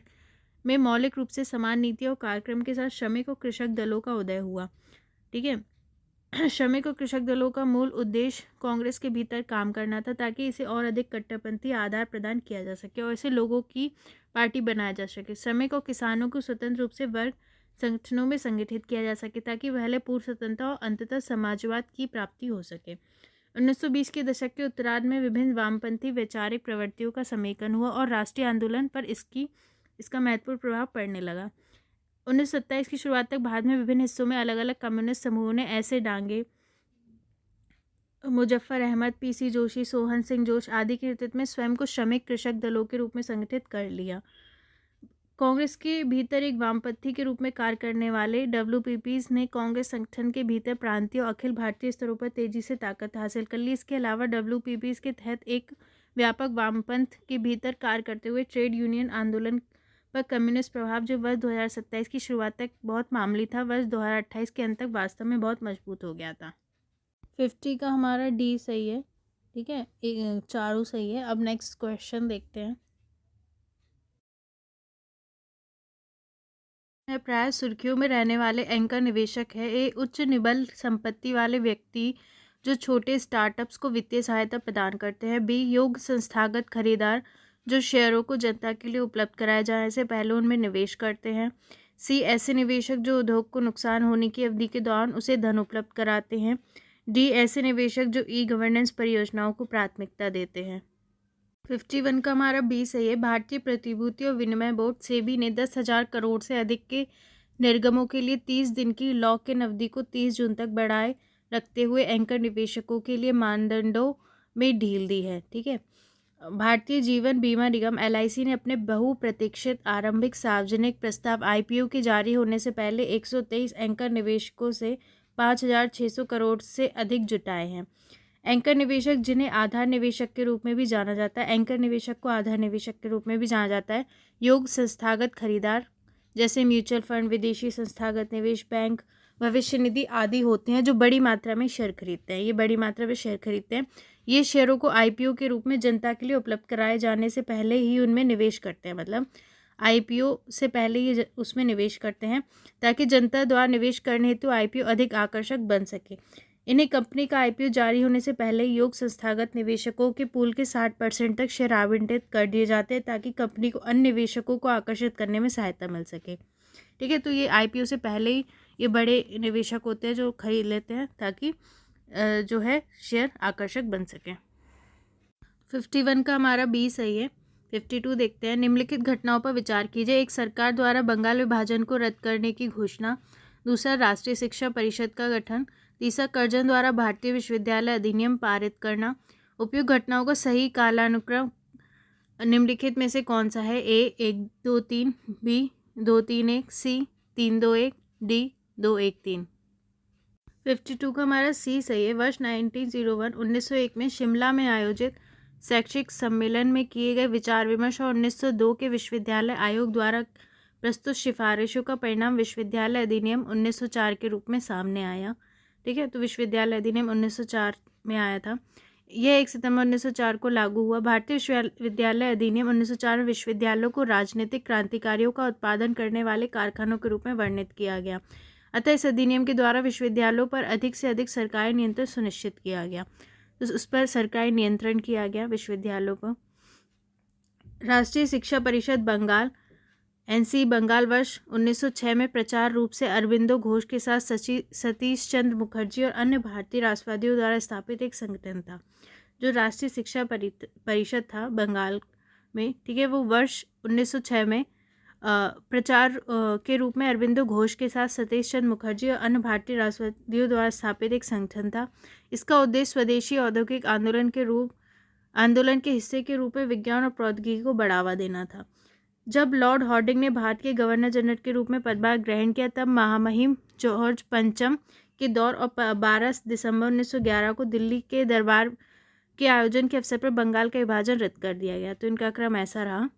में मौलिक रूप से समान नीतियों और कार्यक्रम के साथ श्रमिक और कृषक दलों का उदय हुआ, ठीक है। श्रमिक और कृषक दलों का मूल उद्देश्य कांग्रेस के भीतर काम करना था ताकि इसे और अधिक कट्टरपंथी आधार प्रदान किया जा सके और इसे लोगों की पार्टी बनाया जा सके। श्रमिक और किसानों को स्वतंत्र रूप से वर्ग संगठनों में संगठित किया जा सके ताकि पहले पूर्व स्वतंत्रता और अंततः समाजवाद की प्राप्ति हो सके। 1920 के दशक के उत्तरार्ध में विभिन्न वामपंथी वैचारिक प्रवृत्तियों का समेकन हुआ और राष्ट्रीय आंदोलन पर इसका महत्वपूर्ण प्रभाव पड़ने लगा। 1927 की शुरुआत तक भारत में विभिन्न हिस्सों में अलग अलग कम्युनिस्ट समूहों ने ऐसे डांगे, मुजफ्फर अहमद, पीसी जोशी, सोहन सिंह जोश आदि के नेतृत्व में स्वयं को श्रमिक कृषक दलों के रूप में संगठित कर लिया। कांग्रेस के भीतर एक वामपंथी के रूप में कार्य करने वाले डब्ल्यूपीपीज ने कांग्रेस संगठन के भीतर प्रांतीय और अखिल भारतीय स्तरों पर तेजी से ताकत हासिल कर ली। इसके अलावा डब्ल्यूपीपीज के तहत एक व्यापक वामपंथ के भीतर कार्य करते हुए ट्रेड यूनियन आंदोलन पर कम्युनिस्ट प्रभाव, जो वर्ष 2027 की शुरुआत तक बहुत मामूली था, वर्ष 2028 के अंत तक वास्तव में बहुत मजबूत हो गया था। 50 का हमारा डी सही है, ठीक है, चारों सही है। अब नेक्स्ट क्वेश्चन देखते हैं। प्राय सुर्खियों में रहने वाले एंकर निवेशक है। ए उच्च निबल संपत्ति वाले व्यक्ति जो छोटे स्टार्टअप्स को वित्तीय सहायता प्रदान करते हैं। बी योग्य संस्थागत खरीदार जो शेयरों को जनता के लिए उपलब्ध कराए जाने से पहले उनमें निवेश करते हैं। सी ऐसे निवेशक जो उद्योग को नुकसान होने की अवधि के दौरान उसे धन उपलब्ध कराते हैं। डी ऐसे निवेशक जो ई गवर्नेंस परियोजनाओं को प्राथमिकता देते हैं। 51 का हमारा बी सही है। भारतीय प्रतिभूति और विनिमय बोर्ड सेबी ने 10,000 करोड़ से अधिक के निर्गमों के लिए 30 दिन की लॉक इन अवधि को 30 जून तक बढ़ाए रखते हुए एंकर निवेशकों के लिए मानदंडों में ढील दी है, ठीक है। भारतीय जीवन बीमा निगम LIC ने अपने बहुप्रतीक्षित आरंभिक सार्वजनिक प्रस्ताव IPO के जारी होने से पहले 123 एंकर निवेशकों से 5,600 करोड़ से अधिक जुटाए हैं। एंकर निवेशक जिन्हें आधार निवेशक के रूप में भी जाना जाता है, एंकर निवेशक को आधार निवेशक के रूप में भी जाना जाता है। योग संस्थागत खरीदार जैसे म्यूचुअल फंड, विदेशी संस्थागत निवेश बैंक, भविष्य निधि आदि होते हैं जो बड़ी मात्रा में शेयर खरीदते हैं। ये बड़ी मात्रा में शेयर खरीदते हैं। ये शेयरों को आईपीओ के रूप में जनता के लिए उपलब्ध कराए जाने से पहले ही उनमें निवेश करते हैं, मतलब आईपीओ से पहले ये उसमें निवेश करते हैं ताकि जनता द्वारा निवेश करने हेतु आईपीओ अधिक आकर्षक बन सके। इन्हें कंपनी का आईपीओ जारी होने से पहले योग संस्थागत निवेशकों के पूल के 60% तक शेयर आवंटित कर दिए जाते हैं ताकि कंपनी को अन्य निवेशकों को आकर्षित करने में सहायता मिल सके। ठीक है, तो ये आईपीओ से पहले ही ये बड़े निवेशक होते हैं जो खरीद लेते हैं ताकि जो है शेयर आकर्षक बन सके। 51 का हमारा बी सही है। 52 देखते हैं। निम्नलिखित घटनाओं पर विचार कीजिए। एक, सरकार द्वारा बंगाल विभाजन को रद्द करने की घोषणा। दूसरा, राष्ट्रीय शिक्षा परिषद का गठन। तीसरा, कर्जन द्वारा भारतीय विश्वविद्यालय अधिनियम पारित करना। उपयुक्त घटनाओं का सही कालानुक्रम निम्नलिखित में से कौन सा है? ए 1 2 3, बी 2 3 1, सी 3 2 1, डी 2 1 3। 52 का हमारा सी सही है। वर्ष 1901 में शिमला में आयोजित शैक्षिक सम्मेलन में किए गए विचार विमर्श और 1902 के विश्वविद्यालय आयोग द्वारा प्रस्तुत सिफारिशों का परिणाम विश्वविद्यालय अधिनियम 1904 के रूप में सामने आया। ठीक है, तो विश्वविद्यालय अधिनियम 1904 में आया था। यह 1 सितंबर 1904 को लागू हुआ। भारतीय विश्वविद्यालय अधिनियम 1904 में विश्वविद्यालयों को राजनीतिक क्रांतिकारियों का उत्पादन करने वाले कारखानों के रूप में वर्णित किया गया। अतः इस अधिनियम के द्वारा विश्वविद्यालयों पर अधिक से अधिक सरकारी नियंत्रण सुनिश्चित किया गया, तो उस पर सरकारी नियंत्रण किया गया विश्वविद्यालयों पर। राष्ट्रीय शिक्षा परिषद बंगाल एनसी बंगाल वर्ष 1906 में प्रचार रूप से अरविंदो घोष के साथ सतीश चंद्र मुखर्जी और अन्य भारतीय राष्ट्रवादियों द्वारा स्थापित एक संगठन था। जो राष्ट्रीय शिक्षा परिषद था बंगाल में, ठीक है, वो वर्ष 1906 में प्रचार के रूप में अरविंदो घोष के साथ सतीश चंद्र मुखर्जी और अन्य भारतीय राष्ट्रवादियों द्वारा स्थापित एक संगठन था। इसका उद्देश्य स्वदेशी औद्योगिक आंदोलन के हिस्से के रूप में विज्ञान और प्रौद्योगिकी को बढ़ावा देना था। जब लॉर्ड हार्डिंग ने भारत के गवर्नर जनरल के रूप में पदभार ग्रहण किया तब महामहिम जॉर्ज पंचम के दौर और 12 दिसंबर 1911 को दिल्ली के दरबार के आयोजन के अवसर पर बंगाल का विभाजन रद्द कर दिया गया। तो इनका क्रम ऐसा रहा।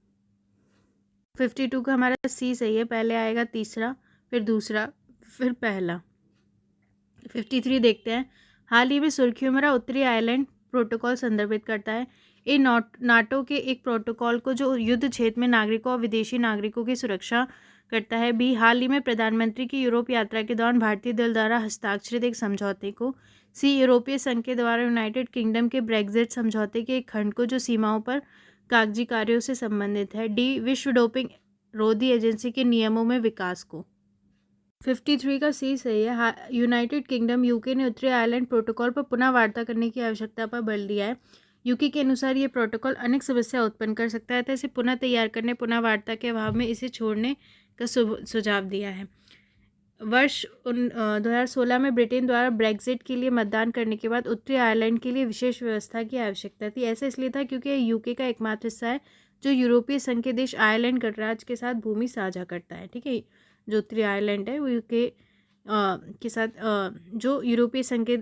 52 का हमारा सी सही है। पहले आएगा तीसरा, फिर दूसरा, फिर पहला। 53 देखते हैं। हाल ही में सुर्खियों में रहा उत्तरी आयरलैंड प्रोटोकॉल संदर्भित करता है। ए नाटो के एक प्रोटोकॉल को जो युद्ध क्षेत्र में नागरिकों और विदेशी नागरिकों की सुरक्षा करता है। बी, हाल ही में प्रधानमंत्री की यूरोप यात्रा के दौरान भारतीय दल द्वारा हस्ताक्षरित एक समझौते को। सी, यूरोपीय संघ के द्वारा यूनाइटेड किंगडम के ब्रेक्जिट समझौते के एक खंड को जो सीमाओं पर कागजी कार्यों से संबंधित है। डी, विश्व डोपिंग रोधी एजेंसी के नियमों में विकास को। 53 का सी सही है। यूनाइटेड किंगडम यूके ने उत्तरी आयरलैंड प्रोटोकॉल पर पुनः वार्ता करने की आवश्यकता पर बल दिया है। यूके के अनुसार ये प्रोटोकॉल अनेक समस्या उत्पन्न कर सकता है, तो इसे पुनः तैयार करने, पुनः वार्ता के अभाव में इसे छोड़ने का सुझाव दिया है। वर्ष 2016 में ब्रिटेन द्वारा ब्रेक्जिट के लिए मतदान करने के बाद उत्तरी आयरलैंड के लिए विशेष व्यवस्था की आवश्यकता थी। ऐसा इसलिए था क्योंकि यूके का एकमात्र हिस्सा है जो यूरोपीय संघ के देश आयरलैंड गणराज्य के साथ भूमि साझा करता है। ठीक है, जो उत्तरी आयरलैंड है वो यूके के साथ जो यूरोपीय संघ के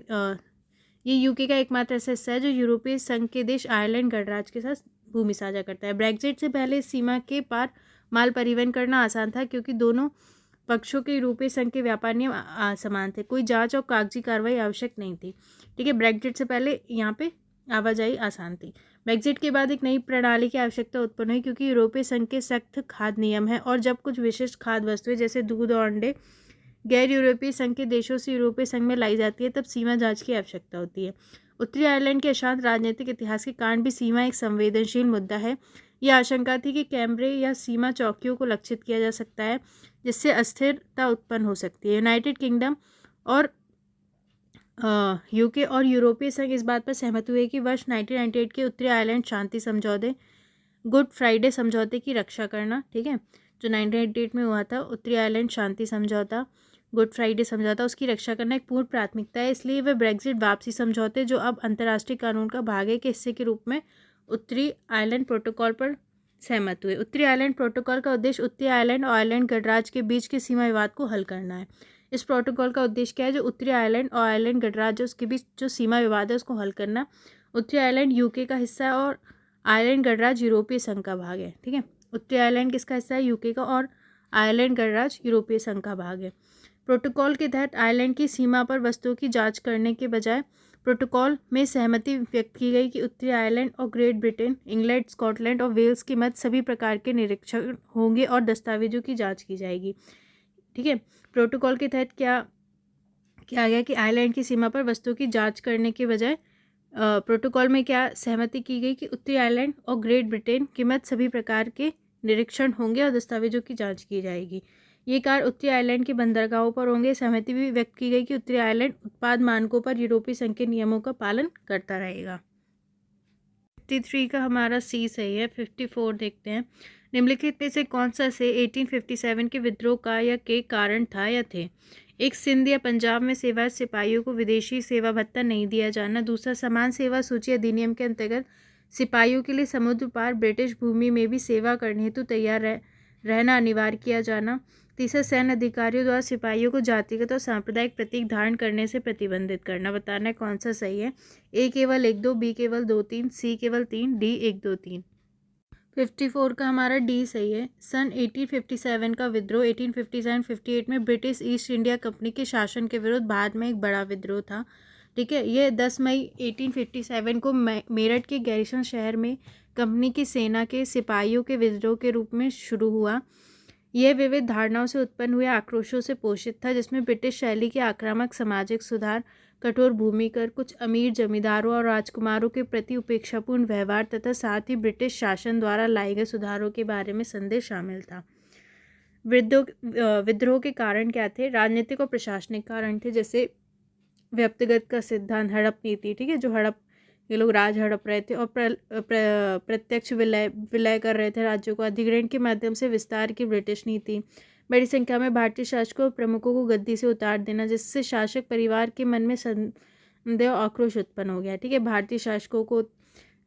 ये यूके का एकमात्र ऐसा हिस्सा है जो यूरोपीय संघ के देश आयरलैंड गणराज्य के साथ भूमि साझा करता है। ब्रेक्जिट से पहले सीमा के पार माल परिवहन करना आसान था क्योंकि दोनों पक्षों के यूरोपीय संघ के व्यापार नियम समान थे। कोई जांच और कागजी कार्रवाई आवश्यक नहीं थी। ठीक है, ब्रेक्जिट से पहले यहाँ पे आवाजाही आसान थी। ब्रेक्जिट के बाद एक नई प्रणाली की आवश्यकता उत्पन्न हुई क्योंकि यूरोपीय संघ के सख्त खाद्य नियम हैं और जब कुछ विशिष्ट खाद्य वस्तुएं जैसे दूध और अंडे गैर यूरोपीय संघ के देशों से यूरोपीय संघ में लाई जाती है तब सीमा जांच की आवश्यकता होती है। उत्तरी आयरलैंड के अशांत राजनीतिक इतिहास के कारण भी सीमा एक संवेदनशील मुद्दा है। यह आशंका थी कि कैमरे या सीमा चौकियों को लक्षित किया जा सकता है जिससे अस्थिरता उत्पन्न हो सकती है। यूनाइटेड किंगडम और यूके और यूरोपीय संघ इस बात पर सहमत हुए कि वर्ष 1998 के उत्तरी आयरलैंड शांति समझौते गुड फ्राइडे समझौते की रक्षा करना। ठीक है, जो 1998 में हुआ था उत्तरी आयरलैंड शांति समझौता, गुड फ्राइडे समझौता, उसकी रक्षा करना एक पूर्ण प्राथमिकता है। इसलिए वह ब्रेक्जिट वापसी समझौते जो अब अंतर्राष्ट्रीय कानून का भाग है के हिस्से के रूप में उत्तरी आयरलैंड प्रोटोकॉल पर सहमत हुए। उत्तरी आयरलैंड प्रोटोकॉल का उद्देश्य उत्तरी आयरलैंड और आयरलैंड गणराज्य के बीच के सीमा विवाद को हल करना है। इस प्रोटोकॉल का उद्देश्य क्या है? जो उत्तरी आयरलैंड और आयरलैंड गणराज्य उसके बीच जो सीमा विवाद है उसको हल करना। उत्तरी आयरलैंड यूके का हिस्सा है और आयरलैंड गणराज्य यूरोपीय संघ का भाग है। ठीक है, उत्तरी आयरलैंड किसका हिस्सा है? यूके का, और आयरलैंड गणराज्य यूरोपीय संघ का भाग है। प्रोटोकॉल के तहत आयरलैंड की सीमा पर वस्तुओं की जांच करने के बजाय प्रोटोकॉल में सहमति व्यक्त की गई कि उत्तरी आयरलैंड और ग्रेट ब्रिटेन, इंग्लैंड, स्कॉटलैंड और वेल्स के मध्य सभी प्रकार के निरीक्षण होंगे और दस्तावेजों की जांच की जाएगी। ठीक है, प्रोटोकॉल के तहत क्या किया गया कि आयरलैंड की सीमा पर वस्तुओं की जांच करने के बजाय प्रोटोकॉल में क्या सहमति की गई कि उत्तरी आयरलैंड और ग्रेट ब्रिटेन के मध्य सभी प्रकार के निरीक्षण होंगे और दस्तावेजों की जांच की जाएगी। ये कार्य उत्तरी आयरलैंड के बंदरगाहों पर होंगे। सहमति भी व्यक्त की गई कि उत्तरी आयरलैंड उत्पाद मानकों पर यूरोपीय संघ के नियमों का पालन करता रहेगा। 53 का हमारा सी सही है। 54 देखते हैं। निम्नलिखित में से कौन सा से 1857 के विद्रोह का या के कारण था या थे? एक, सिंध या पंजाब में सेवारत सिपाहियों को विदेशी सेवा भत्ता नहीं दिया जाना। दूसरा, समान सेवा सूची अधिनियम के अंतर्गत सिपाहियों के लिए समुद्र पार ब्रिटिश भूमि में भी सेवा करने हेतु तैयार रहना अनिवार्य किया जाना। तीसरा, सैन्य अधिकारियों द्वारा सिपाहियों को जातिगत और सांप्रदायिक प्रतीक धारण करने से प्रतिबंधित करना। बताना है कौन सा सही है। ए केवल 1 2, बी केवल 2 3, सी केवल 3, डी 1 2 3। 54 का हमारा डी सही है। सन 1857 का विद्रोह 1857-58 में ब्रिटिश ईस्ट इंडिया कंपनी के शासन के विरुद्ध भारत में एक बड़ा विद्रोह था। ठीक है, ये 10 मई 1857 को मेरठ के गैरिसन शहर में कंपनी की सेना के सिपाहियों के विद्रोह के रूप में शुरू हुआ। यह विविध धारणाओं से उत्पन्न हुए आक्रोशों से पोषित था, जिसमें ब्रिटिश शैली के आक्रामक सामाजिक सुधार, कठोर भूमि कर, कुछ अमीर जमींदारों और राजकुमारों के प्रति उपेक्षापूर्ण व्यवहार तथा साथ ही ब्रिटिश शासन द्वारा लाए गए सुधारों के बारे में संदेश शामिल था। विद्रोह के कारण क्या थे? राजनीतिक और प्रशासनिक कारण थे, जैसे व्यक्तिगत का सिद्धांत, हड़प नीति। ठीक है, जो हड़प ये लोग राज हड़प रहे थे और प्रत्यक्ष विलय कर रहे थे राज्यों को। अधिग्रहण के माध्यम से विस्तार की ब्रिटिश नीति। बड़ी संख्या में भारतीय शासकों और प्रमुखों को गद्दी से उतार देना, जिससे शासक परिवार के मन में संदेह और आक्रोश उत्पन्न हो गया। ठीक है, भारतीय शासकों को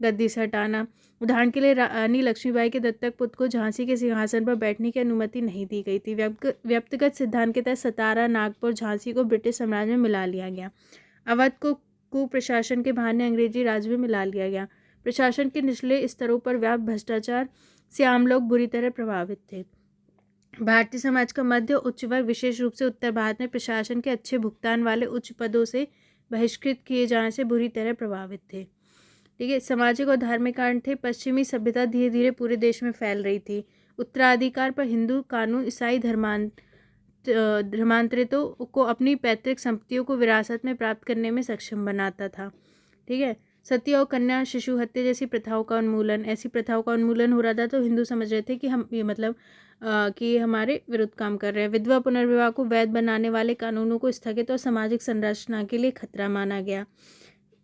गद्दी से हटाना। उदाहरण के लिए रानी लक्ष्मीबाई के दत्तक पुत्र को झांसी के सिंहासन पर बैठने की अनुमति नहीं दी गई थी। व्यक्तिगत सिद्धांत के तहत सतारा, नागपुर, झांसी को ब्रिटिश साम्राज्य में मिला लिया गया। अवध को कुप्रशासन के बहाने अंग्रेजी राज में मिला लिया गया। प्रशासन के निचले स्तरों पर व्याप्त भ्रष्टाचार से आम लोग बुरी तरह प्रभावित थे। भारतीय समाज का मध्य उच्च वर्ग, विशेष रूप से उत्तर भारत में प्रशासन के अच्छे भुगतान वाले उच्च पदों से बहिष्कृत किए जाने से बुरी तरह प्रभावित थे। ठीक है, सामाजिक और धार्मिक कारण थे। पश्चिमी सभ्यता धीरे धीरे पूरे देश में फैल रही थी। उत्तराधिकार पर हिंदू कानून ईसाई धर्मांतरितों को अपनी पैतृक संपत्तियों को विरासत में प्राप्त करने में सक्षम बनाता था। ठीक है, सती और कन्या शिशु हत्या जैसी प्रथाओं का उन्मूलन, ऐसी प्रथाओं का उन्मूलन हो रहा था तो हिंदू समझ रहे थे कि हम ये मतलब कि हमारे विरुद्ध काम कर रहे हैं। विधवा पुनर्विवाह को वैध बनाने वाले कानूनों को स्थगित और सामाजिक संरचना के लिए खतरा माना गया।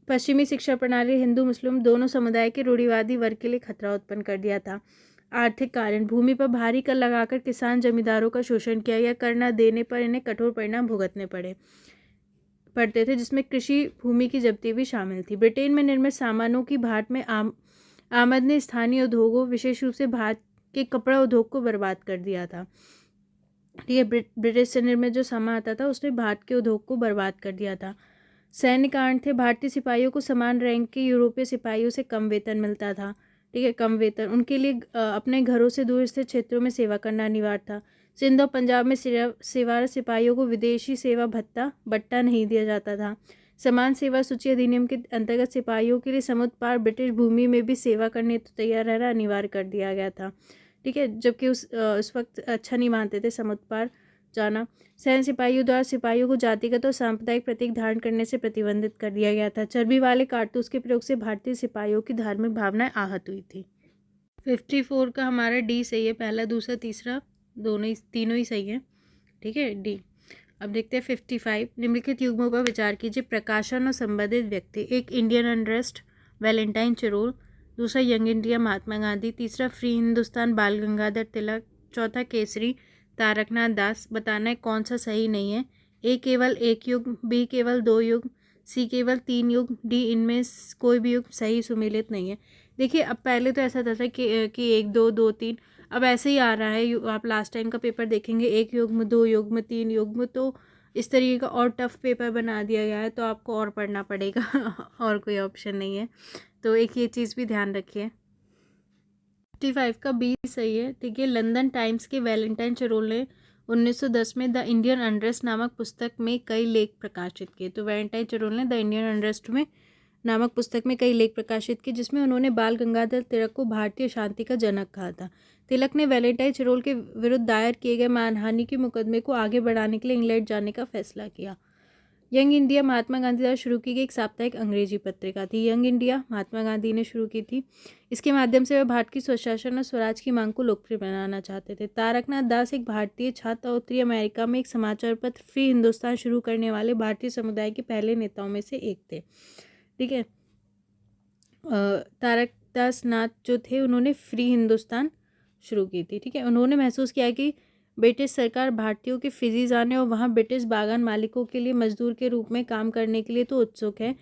पश्चिमी शिक्षा प्रणाली हिंदू मुस्लिम दोनों समुदाय के रूढ़िवादी वर्ग के लिए खतरा उत्पन्न कर दिया था। आर्थिक कारण, भूमि पर भारी कर लगाकर किसान जमींदारों का शोषण किया गया। कर न देने पर इन्हें कठोर परिणाम भुगतने पड़ते थे, जिसमें कृषि भूमि की जब्ती भी शामिल थी। ब्रिटेन में निर्मित सामानों की भारत में आमद ने स्थानीय उद्योगों, विशेष रूप से भारत के कपड़ा उद्योग को बर्बाद कर दिया था। ठीक है, ब्रिटिश से निर्मित जो सामान आता था उसने भारत के उद्योग को बर्बाद कर दिया था। सैन्य कारण थे। भारतीय सिपाहियों को समान रैंक के यूरोपीय सिपाहियों से कम वेतन मिलता था। ठीक है, कम वेतन। उनके लिए अपने घरों से दूर स्थित क्षेत्रों में सेवा करना अनिवार्य था। सिंध और पंजाब में सेवारत सिपाहियों को विदेशी सेवा बट्टा नहीं दिया जाता था। समान सेवा सूची अधिनियम के अंतर्गत सिपाहियों के लिए समुद्र पार ब्रिटिश भूमि में भी सेवा करने तो तैयार रहना अनिवार्य कर दिया गया था। ठीक है, जबकि उस वक्त अच्छा नहीं मानते थे समुद्र पार जाना। सैन्य सिपाहियों द्वारा सिपाहियों को जातिगत और सांप्रदायिक प्रतीक धारण करने से प्रतिबंधित कर दिया गया था। चर्बी वाले कारतूस के प्रयोग से भारतीय सिपाहियों की धार्मिक भावनाएं आहत हुई थी। 54 का हमारा डी सही है। पहला, दूसरा, तीसरा तीनों ही सही है। ठीक है, डी। अब देखते हैं 55। निम्नलिखित युग्मों पर विचार कीजिए। प्रकाशन और संबंधित व्यक्ति। एक, इंडियन अनरेस्ट वैलेंटाइन चेरोल। दूसरा, यंग इंडिया महात्मा गांधी। तीसरा, फ्री हिंदुस्तान बाल गंगाधर तिलक। चौथा, केसरी तारकनाथ दास। बताना है कौन सा सही नहीं है। ए केवल 1 युग्म, बी केवल 2 युग्म, सी केवल 3 युग्म, डी इनमें कोई भी युग्म सही सुमेलित नहीं है। देखिए, अब पहले तो ऐसा था कि 1 2 2 3, अब ऐसे ही आ रहा है। आप लास्ट टाइम का पेपर देखेंगे 1 युग्म, 2 युग्म, 3 युग्म, तो इस तरीके का और टफ पेपर बना दिया गया है, तो आपको और पढ़ना पड़ेगा और कोई ऑप्शन नहीं है। तो एक ये चीज़ भी ध्यान रखिए। 55 का बी सही है। ठीक है, लंदन टाइम्स के वैलेंटाइन चरोल ने 1910 में द इंडियन अनरेस्ट नामक पुस्तक में कई लेख प्रकाशित किए। तो वैलेंटाइन चरोल ने द इंडियन अनरेस्ट में नामक पुस्तक में कई लेख प्रकाशित किए, जिसमें उन्होंने बाल गंगाधर तिलक को भारतीय शांति का जनक कहा था। तिलक ने वैलेंटाइन चरोल के विरुद्ध दायर किए गए मानहानि के मुकदमे को आगे बढ़ाने के लिए इंग्लैंड जाने का फैसला किया। यंग इंडिया महात्मा गांधी द्वारा शुरू की गई एक साप्ताहिक अंग्रेजी पत्रिका थी। यंग इंडिया महात्मा गांधी ने शुरू की थी। इसके माध्यम से वे भारत की स्वशासन और स्वराज की मांग को लोकप्रिय बनाना चाहते थे। तारकनाथ दास एक भारतीय छात्र और उत्तरी अमेरिका में एक समाचार पत्र फ्री हिंदुस्तान शुरू करने वाले भारतीय समुदाय के पहले नेताओं में से एक थे। ठीक है, तारकदास नाथ जो थे उन्होंने फ्री हिंदुस्तान शुरू की थी। ठीक है, उन्होंने महसूस किया कि ब्रिटिश सरकार भारतीयों के फिजी जाने और वहाँ ब्रिटिश बागान मालिकों के लिए मजदूर के रूप में काम करने के लिए तो उत्सुक है,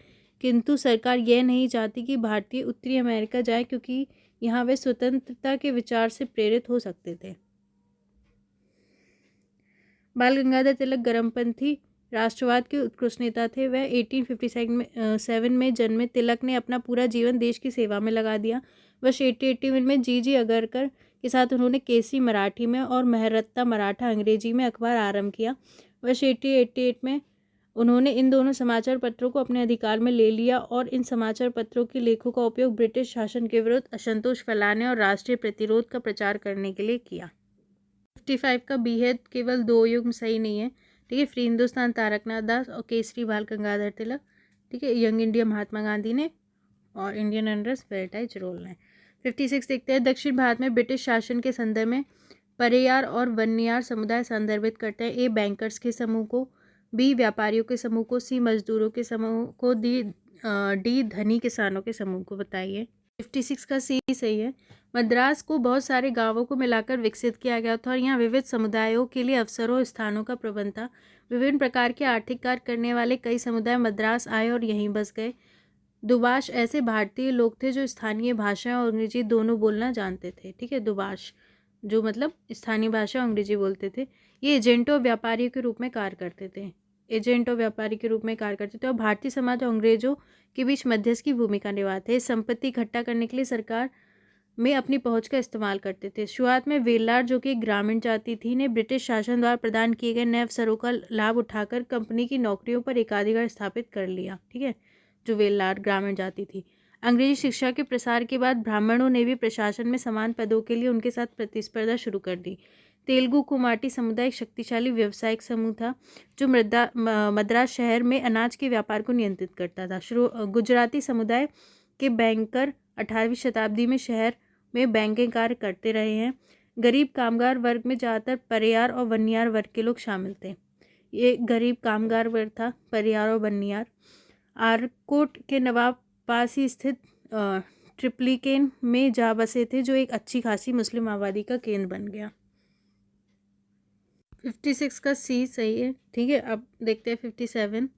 किंतु सरकार यह नहीं चाहती कि भारतीय उत्तरी अमेरिका जाए, क्योंकि यहाँ वे स्वतंत्रता के विचार से प्रेरित हो सकते थे। बाल गंगाधर तिलक गर्मपंथी राष्ट्रवाद के उत्कृष्ट नेता थे। वह 1857 में जन्मे। तिलक ने अपना पूरा जीवन देश की सेवा में लगा दिया। वर्ष 1881 में जी अगरकर के साथ उन्होंने केसरी मराठी में और महरत्ता मराठा अंग्रेजी में अखबार आरंभ किया। वर्ष 1888 में उन्होंने इन दोनों समाचार पत्रों को अपने अधिकार में ले लिया और इन समाचार पत्रों के लेखों का उपयोग ब्रिटिश शासन के विरुद्ध असंतोष फैलाने और राष्ट्रीय प्रतिरोध का प्रचार करने के लिए किया। 55 का बी है, केवल 2 युग्म सही नहीं है। ठीक है, फ्री हिंदुस्तान तारकनाथ दास और केसरी बाल गंगाधर तिलक। ठीक है, यंग इंडिया महात्मा गांधी ने और इंडियन अनरेस्ट वैलेंटाइन चरोल ने। 56 देखते हैं, दक्षिण भारत में ब्रिटिश शासन के संदर्भ में परियार और वन्ययार समुदाय संदर्भित करते हैं। ए बैंकर्स के समूह को, बी व्यापारियों के समूह को, सी मजदूरों के समूह को, डी धनी किसानों के समूह को। बताइए। 56 का सी सही है। मद्रास को बहुत सारे गांवों को मिलाकर विकसित किया गया था और यहाँ विविध समुदायों के लिए अवसरों और स्थानों का प्रबंध था। विभिन्न प्रकार के आर्थिक कार्य करने वाले कई समुदाय मद्रास आए और यहीं बस गए। दुबाश ऐसे भारतीय लोग थे जो स्थानीय भाषा और अंग्रेजी दोनों बोलना जानते थे। ठीक है, दुबाश जो मतलब स्थानीय भाषा और अंग्रेजी बोलते थे। ये एजेंटों और व्यापारियों के रूप में कार्य करते थे। एजेंट और व्यापारी के रूप में कार्य करते थे और भारतीय समाज और अंग्रेजों के बीच मध्यस्थ की भूमिका निभाते। संपत्ति इकट्ठा करने के लिए सरकार में अपनी पहुंच का इस्तेमाल करते थे। शुरुआत में वेल्लार, जो कि एक ग्रामीण जाति थी, ने ब्रिटिश शासन द्वारा प्रदान किए गए नए अवसरों का लाभ उठाकर कंपनी की नौकरियों पर एकाधिकार स्थापित कर लिया। ठीक है, जो वेल्लार ग्रामीण जाति थी। अंग्रेजी शिक्षा के प्रसार के बाद ब्राह्मणों ने भी प्रशासन में समान पदों के लिए उनके साथ प्रतिस्पर्धा शुरू कर दी। तेलुगु कुमाटी समुदाय एक शक्तिशाली व्यावसायिक समूह था जो मद्रास शहर में अनाज के व्यापार को नियंत्रित करता था। गुजराती समुदाय के बैंकर 18वीं शताब्दी में शहर में बैंकिंग कार्य करते रहे हैं। गरीब कामगार वर्ग में ज़्यादातर परियार और वन्यार वर्ग के लोग शामिल थे। ये गरीब कामगार वर्ग था, परियार और वन्यार। आरकोट के नवाब पास ही स्थित ट्रिप्लिकेन में जा बसे थे, जो एक अच्छी खासी मुस्लिम आबादी का केंद्र बन गया। 56 का सी सही है। ठीक है, अब देखते हैं 57।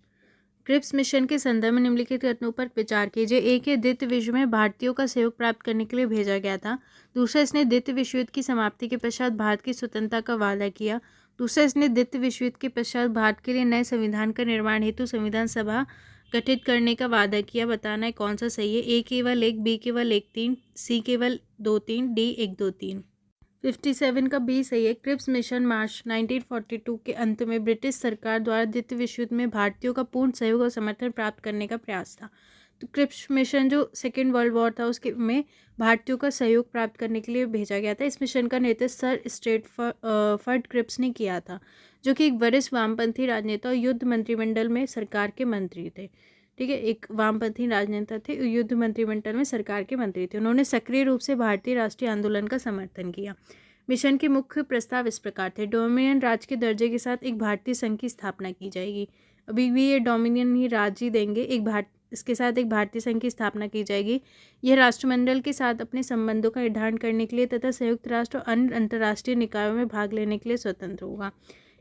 क्रिप्स मिशन के संदर्भ में निम्नलिखित कथनों पर विचार कीजिए। एक है, द्वितीय विश्व में भारतीयों का सहयोग प्राप्त करने के लिए भेजा गया था। दूसरा, इसने द्वितीय विश्व युद्ध की समाप्ति के पश्चात भारत की स्वतंत्रता का वादा किया। दूसरा, इसने द्वितीय विश्व युद्ध के पश्चात भारत के लिए नए संविधान का निर्माण हेतु संविधान सभा गठित करने का वादा किया। बताना है कौन सा सही है। ए केवल 1, बी केवल 1 3, सी केवल 2 3, डी 1 2 3। 57 का बी सही है। क्रिप्स मिशन मार्च 1942 के अंत में ब्रिटिश सरकार द्वारा द्वितीय विश्व युद्ध में भारतीयों का पूर्ण सहयोग और समर्थन प्राप्त करने का प्रयास था। तो क्रिप्स मिशन जो सेकेंड वर्ल्ड वॉर था उसके में भारतीयों का सहयोग प्राप्त करने के लिए भेजा गया था। इस मिशन का नेतृत्व सर स्ट्रेटफर्ड क्रिप्स ने किया था, जो कि एक वरिष्ठ वामपंथी राजनेता और युद्ध मंत्रिमंडल में सरकार के मंत्री थे। ठीक है, एक वामपंथी राजनेता थे, युद्ध मंत्रिमंडल में सरकार के मंत्री थे। उन्होंने सक्रिय रूप से भारतीय राष्ट्रीय आंदोलन का समर्थन किया। मिशन के मुख्य प्रस्ताव इस प्रकार थे। डोमिनियन राज्य के दर्जे के साथ एक भारतीय संघ की स्थापना की जाएगी। अभी भी ये डोमिनियन ही राज्य ही देंगे। इसके साथ एक भारतीय संघ की स्थापना की जाएगी। यह राष्ट्रमंडल के साथ अपने संबंधों का निर्धारण करने के लिए तथा संयुक्त राष्ट्र और अन्य अंतर्राष्ट्रीय निकायों में भाग लेने के लिए स्वतंत्र होगा।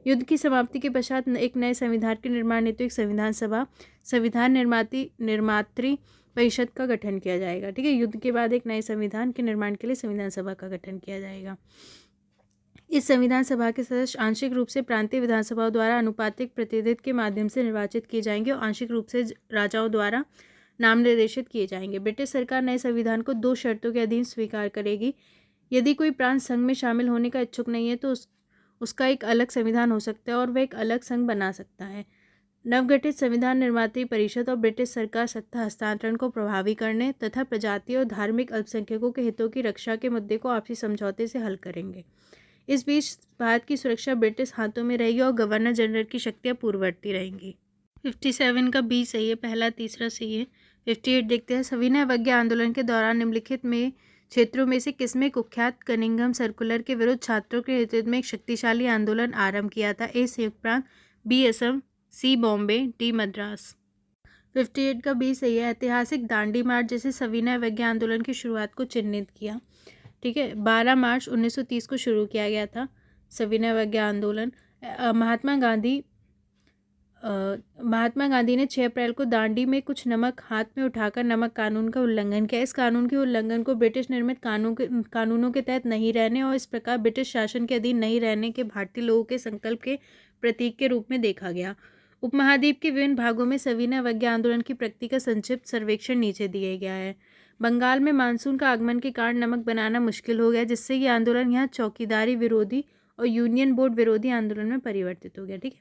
युद्ध की समाप्ति के पश्चात एक नए संविधान के निर्माण हेतु एक संविधान सभा, संविधान निर्मात्री परिषद का गठन किया जाएगा। ठीक है, युद्ध के बाद एक नए संविधान के निर्माण के लिए संविधान सभा का गठन किया जाएगा। इस संविधान सभा के सदस्य आंशिक रूप से प्रांतीय विधानसभाओं द्वारा अनुपातिक प्रतिनिधित्व के माध्यम से निर्वाचित किए जाएंगे और आंशिक रूप से राजाओं द्वारा नाम निर्देशित किए जाएंगे। ब्रिटिश सरकार नए संविधान को 2 शर्तों के अधीन स्वीकार करेगी। यदि कोई प्रांत संघ में शामिल होने का इच्छुक नहीं है तो उसका एक अलग संविधान हो सकता है और वह एक अलग संघ बना सकता है। नवगठित संविधान निर्मात्री परिषद और ब्रिटिश सरकार सत्ता हस्तांतरण को प्रभावी करने तथा प्रजातीय और धार्मिक अल्पसंख्यकों के हितों की रक्षा के मुद्दे को आपसी समझौते से हल करेंगे। इस बीच भारत की सुरक्षा ब्रिटिश हाथों में रहेगी और गवर्नर जनरल की शक्तियां पूर्ववर्ती रहेंगी। 57 का बी सही है, पहला तीसरा सही है। 58 देखते हैं। सविनय अवज्ञा आंदोलन के दौरान निम्नलिखित में क्षेत्रों में से किसमें कुख्यात कनिंघम सर्कुलर के विरुद्ध छात्रों के नेतृत्व में एक शक्तिशाली आंदोलन आरंभ किया था? ए संयुक्त प्रांत, बी असम, सी बॉम्बे, डी मद्रास। 58 का बी सही है। ऐतिहासिक दांडी मार्च जैसे सविनय अवज्ञा आंदोलन की शुरुआत को चिन्हित किया। ठीक है, 12 मार्च 1930 को शुरू किया गया था सविनय अवज्ञा आंदोलन। महात्मा गांधी ने 6 अप्रैल को दांडी में कुछ नमक हाथ में उठाकर नमक कानून का उल्लंघन किया। इस कानून के उल्लंघन को ब्रिटिश निर्मित कानूनों के तहत नहीं रहने और इस प्रकार ब्रिटिश शासन के अधीन नहीं रहने के भारतीय लोगों के संकल्प के प्रतीक के रूप में देखा गया। उपमहाद्वीप के विभिन्न भागों में सविनय अवज्ञा आंदोलन की प्रगति का संक्षिप्त सर्वेक्षण नीचे दिया गया है। बंगाल में मानसून का आगमन के कारण नमक बनाना मुश्किल हो गया, जिससे ये आंदोलन यहाँ चौकीदारी विरोधी और यूनियन बोर्ड विरोधी आंदोलन में परिवर्तित हो गया। ठीक है,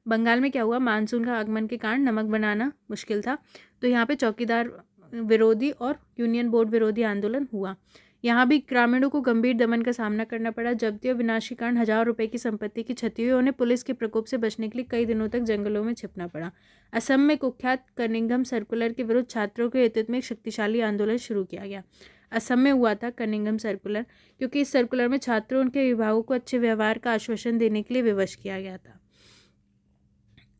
बंगाल में क्या हुआ, मानसून का आगमन के कारण नमक बनाना मुश्किल था, तो यहाँ पे चौकीदार विरोधी और यूनियन बोर्ड विरोधी आंदोलन हुआ। यहाँ भी ग्रामीणों को गंभीर दमन का सामना करना पड़ा। जब्ती और विनाश के कारण हजारों रुपए की संपत्ति की क्षति हुई। उन्हें पुलिस के प्रकोप से बचने के लिए कई दिनों तक जंगलों में छिपना पड़ा। असम में कुख्यात कनिंघम सर्कुलर के विरुद्ध छात्रों के नेतृत्व में एक शक्तिशाली आंदोलन शुरू किया गया। असम में हुआ था कनिंघम सर्कुलर, क्योंकि इस सर्कुलर में छात्रों उनके अभिभावकों को अच्छे व्यवहार का आश्वासन देने के लिए विवश किया गया था।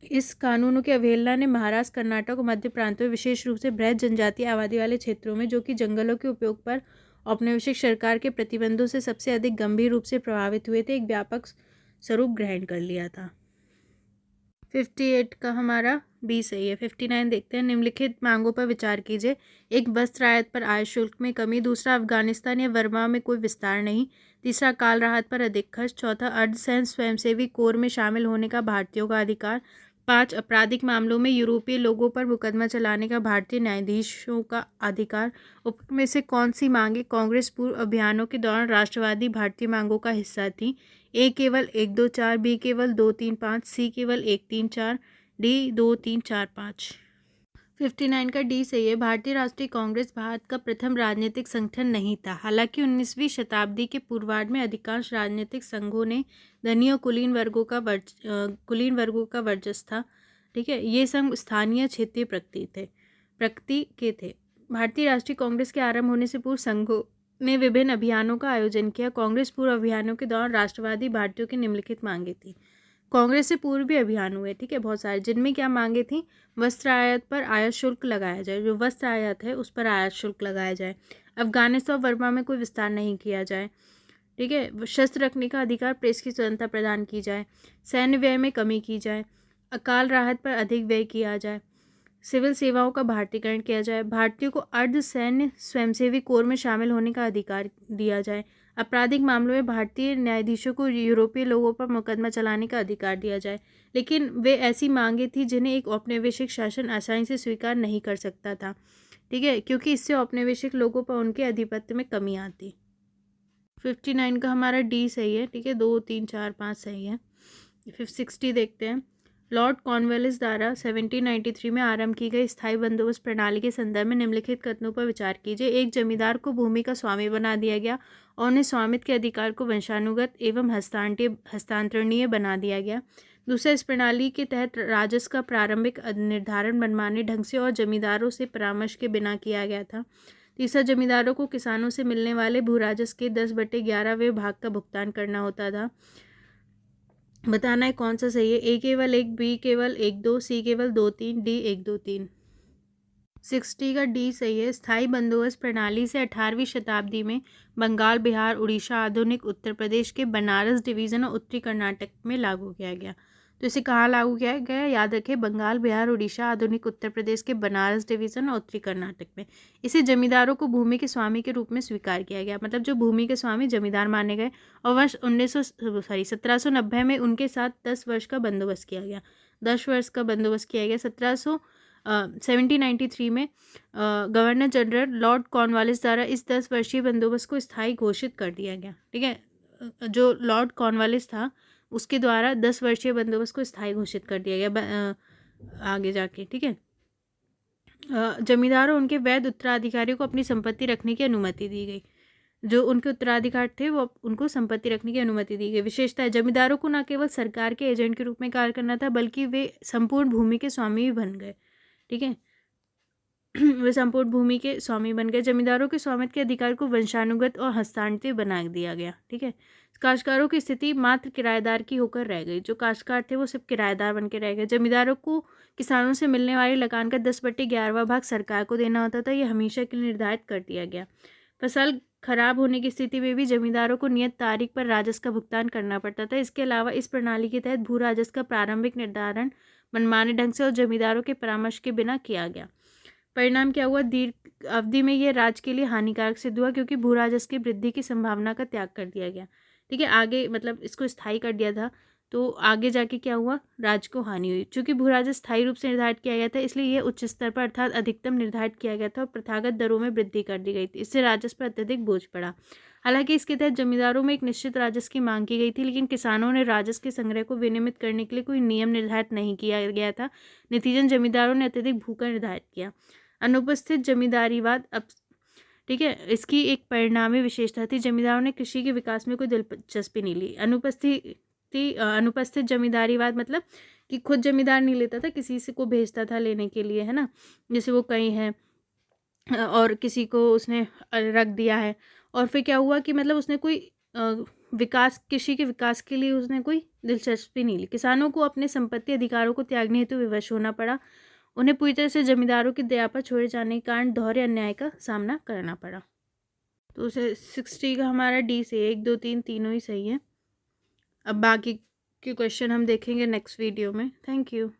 इस कानूनों की अवहेलना ने महाराष्ट्र, कर्नाटक और मध्य प्रांतों में विशेष रूप से बृहद जनजातीय आबादी वाले क्षेत्रों में, जो कि जंगलों के उपयोग पर औपनिवेशिक सरकार के प्रतिबंधों से सबसे अधिक गंभीर रूप से प्रभावित हुए थे, एक व्यापक स्वरूप ग्रहण कर लिया था। 58 का हमारा बी सही है। 59 देखते हैं। निम्नलिखित मांगों पर विचार कीजिए। एक, वस्त्र आयात पर आय शुल्क में कमी। दूसरा, अफगानिस्तान या बर्मा में कोई विस्तार नहीं। तीसरा, काल राहत पर अधिक खर्च। चौथा, अर्धसैन्य स्वयंसेवी कोर में शामिल होने का भारतीयों का अधिकार। 5, आपराधिक मामलों में यूरोपीय लोगों पर मुकदमा चलाने का भारतीय न्यायाधीशों का अधिकार। उपरोक्त में से कौन सी मांगे कांग्रेस पूर्व अभियानों के दौरान राष्ट्रवादी भारतीय मांगों का हिस्सा थी? ए केवल 1, 2, 4, बी केवल 2, 3, 5, सी केवल 1, 3, 4, डी 2, 3, 4, 5। 59 का डी सही है। भारतीय राष्ट्रीय कांग्रेस भारत का प्रथम राजनीतिक संगठन नहीं था। हालांकि 19वीं शताब्दी के पूर्वार्ध में अधिकांश राजनीतिक संघों ने धनी और कुलीन वर्गों का वर्चस्व था। ठीक है, ये संघ स्थानीय क्षेत्रीय प्रकृति के थे। भारतीय राष्ट्रीय कांग्रेस के आरंभ होने से पूर्व संघों ने विभिन्न अभियानों का आयोजन किया। कांग्रेस पूर्व अभियानों के दौरान राष्ट्रवादी भारतीयों की निम्नलिखित मांगे थी। कांग्रेस से पूर्व भी अभियान हुए, ठीक है, बहुत सारे, जिनमें क्या मांगे थी? वस्त्र आयात पर आयात शुल्क लगाया जाए, जो वस्त्र आयात है उस पर आयात शुल्क लगाया जाए। अफगानिस्तान और बर्मा में कोई विस्तार नहीं किया जाए। ठीक है, शस्त्र रखने का अधिकार, प्रेस की स्वतंत्रता प्रदान की जाए। सैन्य व्यय में कमी की जाए। अकाल राहत पर अधिक व्यय किया जाए। सिविल सेवाओं का भारतीयकरण किया जाए। भारतीयों को अर्ध सैन्य स्वयंसेवी कोर में शामिल होने का अधिकार दिया जाए। आपराधिक मामलों में भारतीय न्यायाधीशों को यूरोपीय लोगों पर मुकदमा चलाने का अधिकार दिया जाए। लेकिन वे ऐसी मांगे थी जिन्हें एक औपनिवेशिक शासन आसानी से स्वीकार नहीं कर सकता था। ठीक है, क्योंकि इससे औपनिवेशिक लोगों पर उनके आधिपत्य में कमी आती। 59 का हमारा डी सही है। ठीक है, 2, 3, 4, 5 सही है। 60 देखते हैं। लॉर्ड कॉर्नवालिस द्वारा 1793 में आरंभ की गई स्थायी बंदोबस्त प्रणाली के संदर्भ में निम्नलिखित कथनों पर विचार कीजिए। एक, जमींदार को भूमि का स्वामी बना दिया गया और उन्हें स्वामित्व के अधिकार को वंशानुगत एवं हस्तांतरणीय बना दिया गया। दूसरा, इस प्रणाली के तहत राजस्व का प्रारंभिक निर्धारण मनमाने ढंग से और जमींदारों से परामर्श के बिना किया गया था। तीसरा, जमींदारों को किसानों से मिलने वाले भूराजस्व के 10/11वें भाग का भुगतान करना होता था। बताना है कौन सा सही है। ए केवल 1, बी केवल 1, 2, सी केवल 2, 3, डी 1, 2, 3। 60 का डी सही है। स्थायी बंदोबस्त प्रणाली से 18वीं शताब्दी में बंगाल, बिहार, उड़ीसा, आधुनिक उत्तर प्रदेश के बनारस डिवीज़न और उत्तरी कर्नाटक में लागू किया गया। तो इसे कहाँ लागू किया गया, याद रखें, बंगाल, बिहार, उड़ीसा, आधुनिक उत्तर प्रदेश के बनारस डिवीज़न और उत्तरी कर्नाटक में। इसे जमींदारों को भूमि के स्वामी के रूप में स्वीकार किया गया, मतलब जो भूमि के स्वामी जमींदार माने गए। और वर्ष 1790 में उनके साथ 10 वर्ष का बंदोबस्त किया गया। 10 वर्ष का बंदोबस्त किया गया। 1793 में गवर्नर जनरल लॉर्ड कॉर्नवालिस द्वारा इस 10 वर्षीय बंदोबस्त को स्थायी घोषित कर दिया गया। ठीक है, जो लॉर्ड कॉर्नवालिस था उसके द्वारा 10 वर्षीय बंदोबस्त को स्थायी घोषित कर दिया गया आगे जाके। ठीक है, जमींदारों उनके वैध उत्तराधिकारियों को अपनी संपत्ति रखने की अनुमति दी गई। जो उनके उत्तराधिकारी थे वो उनको संपत्ति रखने की अनुमति दी गई। विशेषता है, जमींदारों को न केवल सरकार के एजेंट के रूप में कार्य करना था, बल्कि वे संपूर्ण भूमि के स्वामी भी बन गए। ठीक है, वे संपूर्ण भूमि के स्वामी बन गए। जमींदारों के स्वामित्व के अधिकार को वंशानुगत और हस्तांतरित बना दिया गया। ठीक है, काश्तकारों की स्थिति मात्र किराएदार की होकर रह गई। जो काश्तकार थे वो सिर्फ किराएदार बन के रह गए। जमींदारों को किसानों से मिलने वाली लगान का 10/11वां भाग सरकार को देना होता था। यह हमेशा के लिए निर्धारित कर दिया गया। फसल खराब होने की स्थिति में भी जमींदारों को नियत तारीख पर राजस्व का भुगतान करना पड़ता था। इसके अलावा इस प्रणाली के तहत भू राजस्व का प्रारंभिक निर्धारण मनमाने ढंग से और जमींदारों के परामर्श के बिना किया गया। परिणाम क्या हुआ, दीर्घ अवधि में यह राज्य के लिए हानिकारक सिद्ध हुआ, क्योंकि भू राजस्व की वृद्धि की संभावना का त्याग कर दिया गया। ठीक है, आगे मतलब इसको स्थायी कर दिया था, तो आगे जाके क्या हुआ, राज्य को हानि हुई। चूंकि भू राजस्व स्थायी रूप से निर्धारित किया गया था, इसलिए यह उच्च स्तर पर अर्थात अधिकतम निर्धारित किया गया था और प्रथागत दरों में वृद्धि कर दी गई थी। इससे राजस्व पर अत्यधिक बोझ पड़ा। हालांकि इसके तहत जमींदारों में एक निश्चित राजस्व की मांग की गई थी, लेकिन किसानों ने राजस्व के संग्रह को विनियमित करने के लिए कोई नियम निर्धारित नहीं किया गया था। नतीजतन जमींदारों ने अत्यधिक भू कर निर्धारित किया। अनुपस्थित जमींदारीवाद। अब ठीक है, इसकी एक परिणामी विशेषता थी, जमींदारों ने कृषि के विकास में कोई दिलचस्पी नहीं ली। अनुपस्थित जमींदारीवाद मतलब कि खुद जमींदार नहीं लेता था, किसी से को भेजता था लेने के लिए, है ना, जैसे वो कहीं है और किसी को उसने रख दिया है। और फिर क्या हुआ कि मतलब उसने कोई विकास, कृषि के विकास के लिए उसने कोई दिलचस्पी नहीं ली। किसानों को अपने संपत्ति अधिकारों को त्यागने हेतु विवश होना पड़ा। उन्हें पूरी तरह से जमींदारों की दया पर छोड़े जाने के कारण दोहरे अन्याय का सामना करना पड़ा। तो उसे 60 का हमारा डी से 1 2 3 तीनों ही सही है। अब बाकी के क्वेश्चन हम देखेंगे नेक्स्ट वीडियो में। Thank you.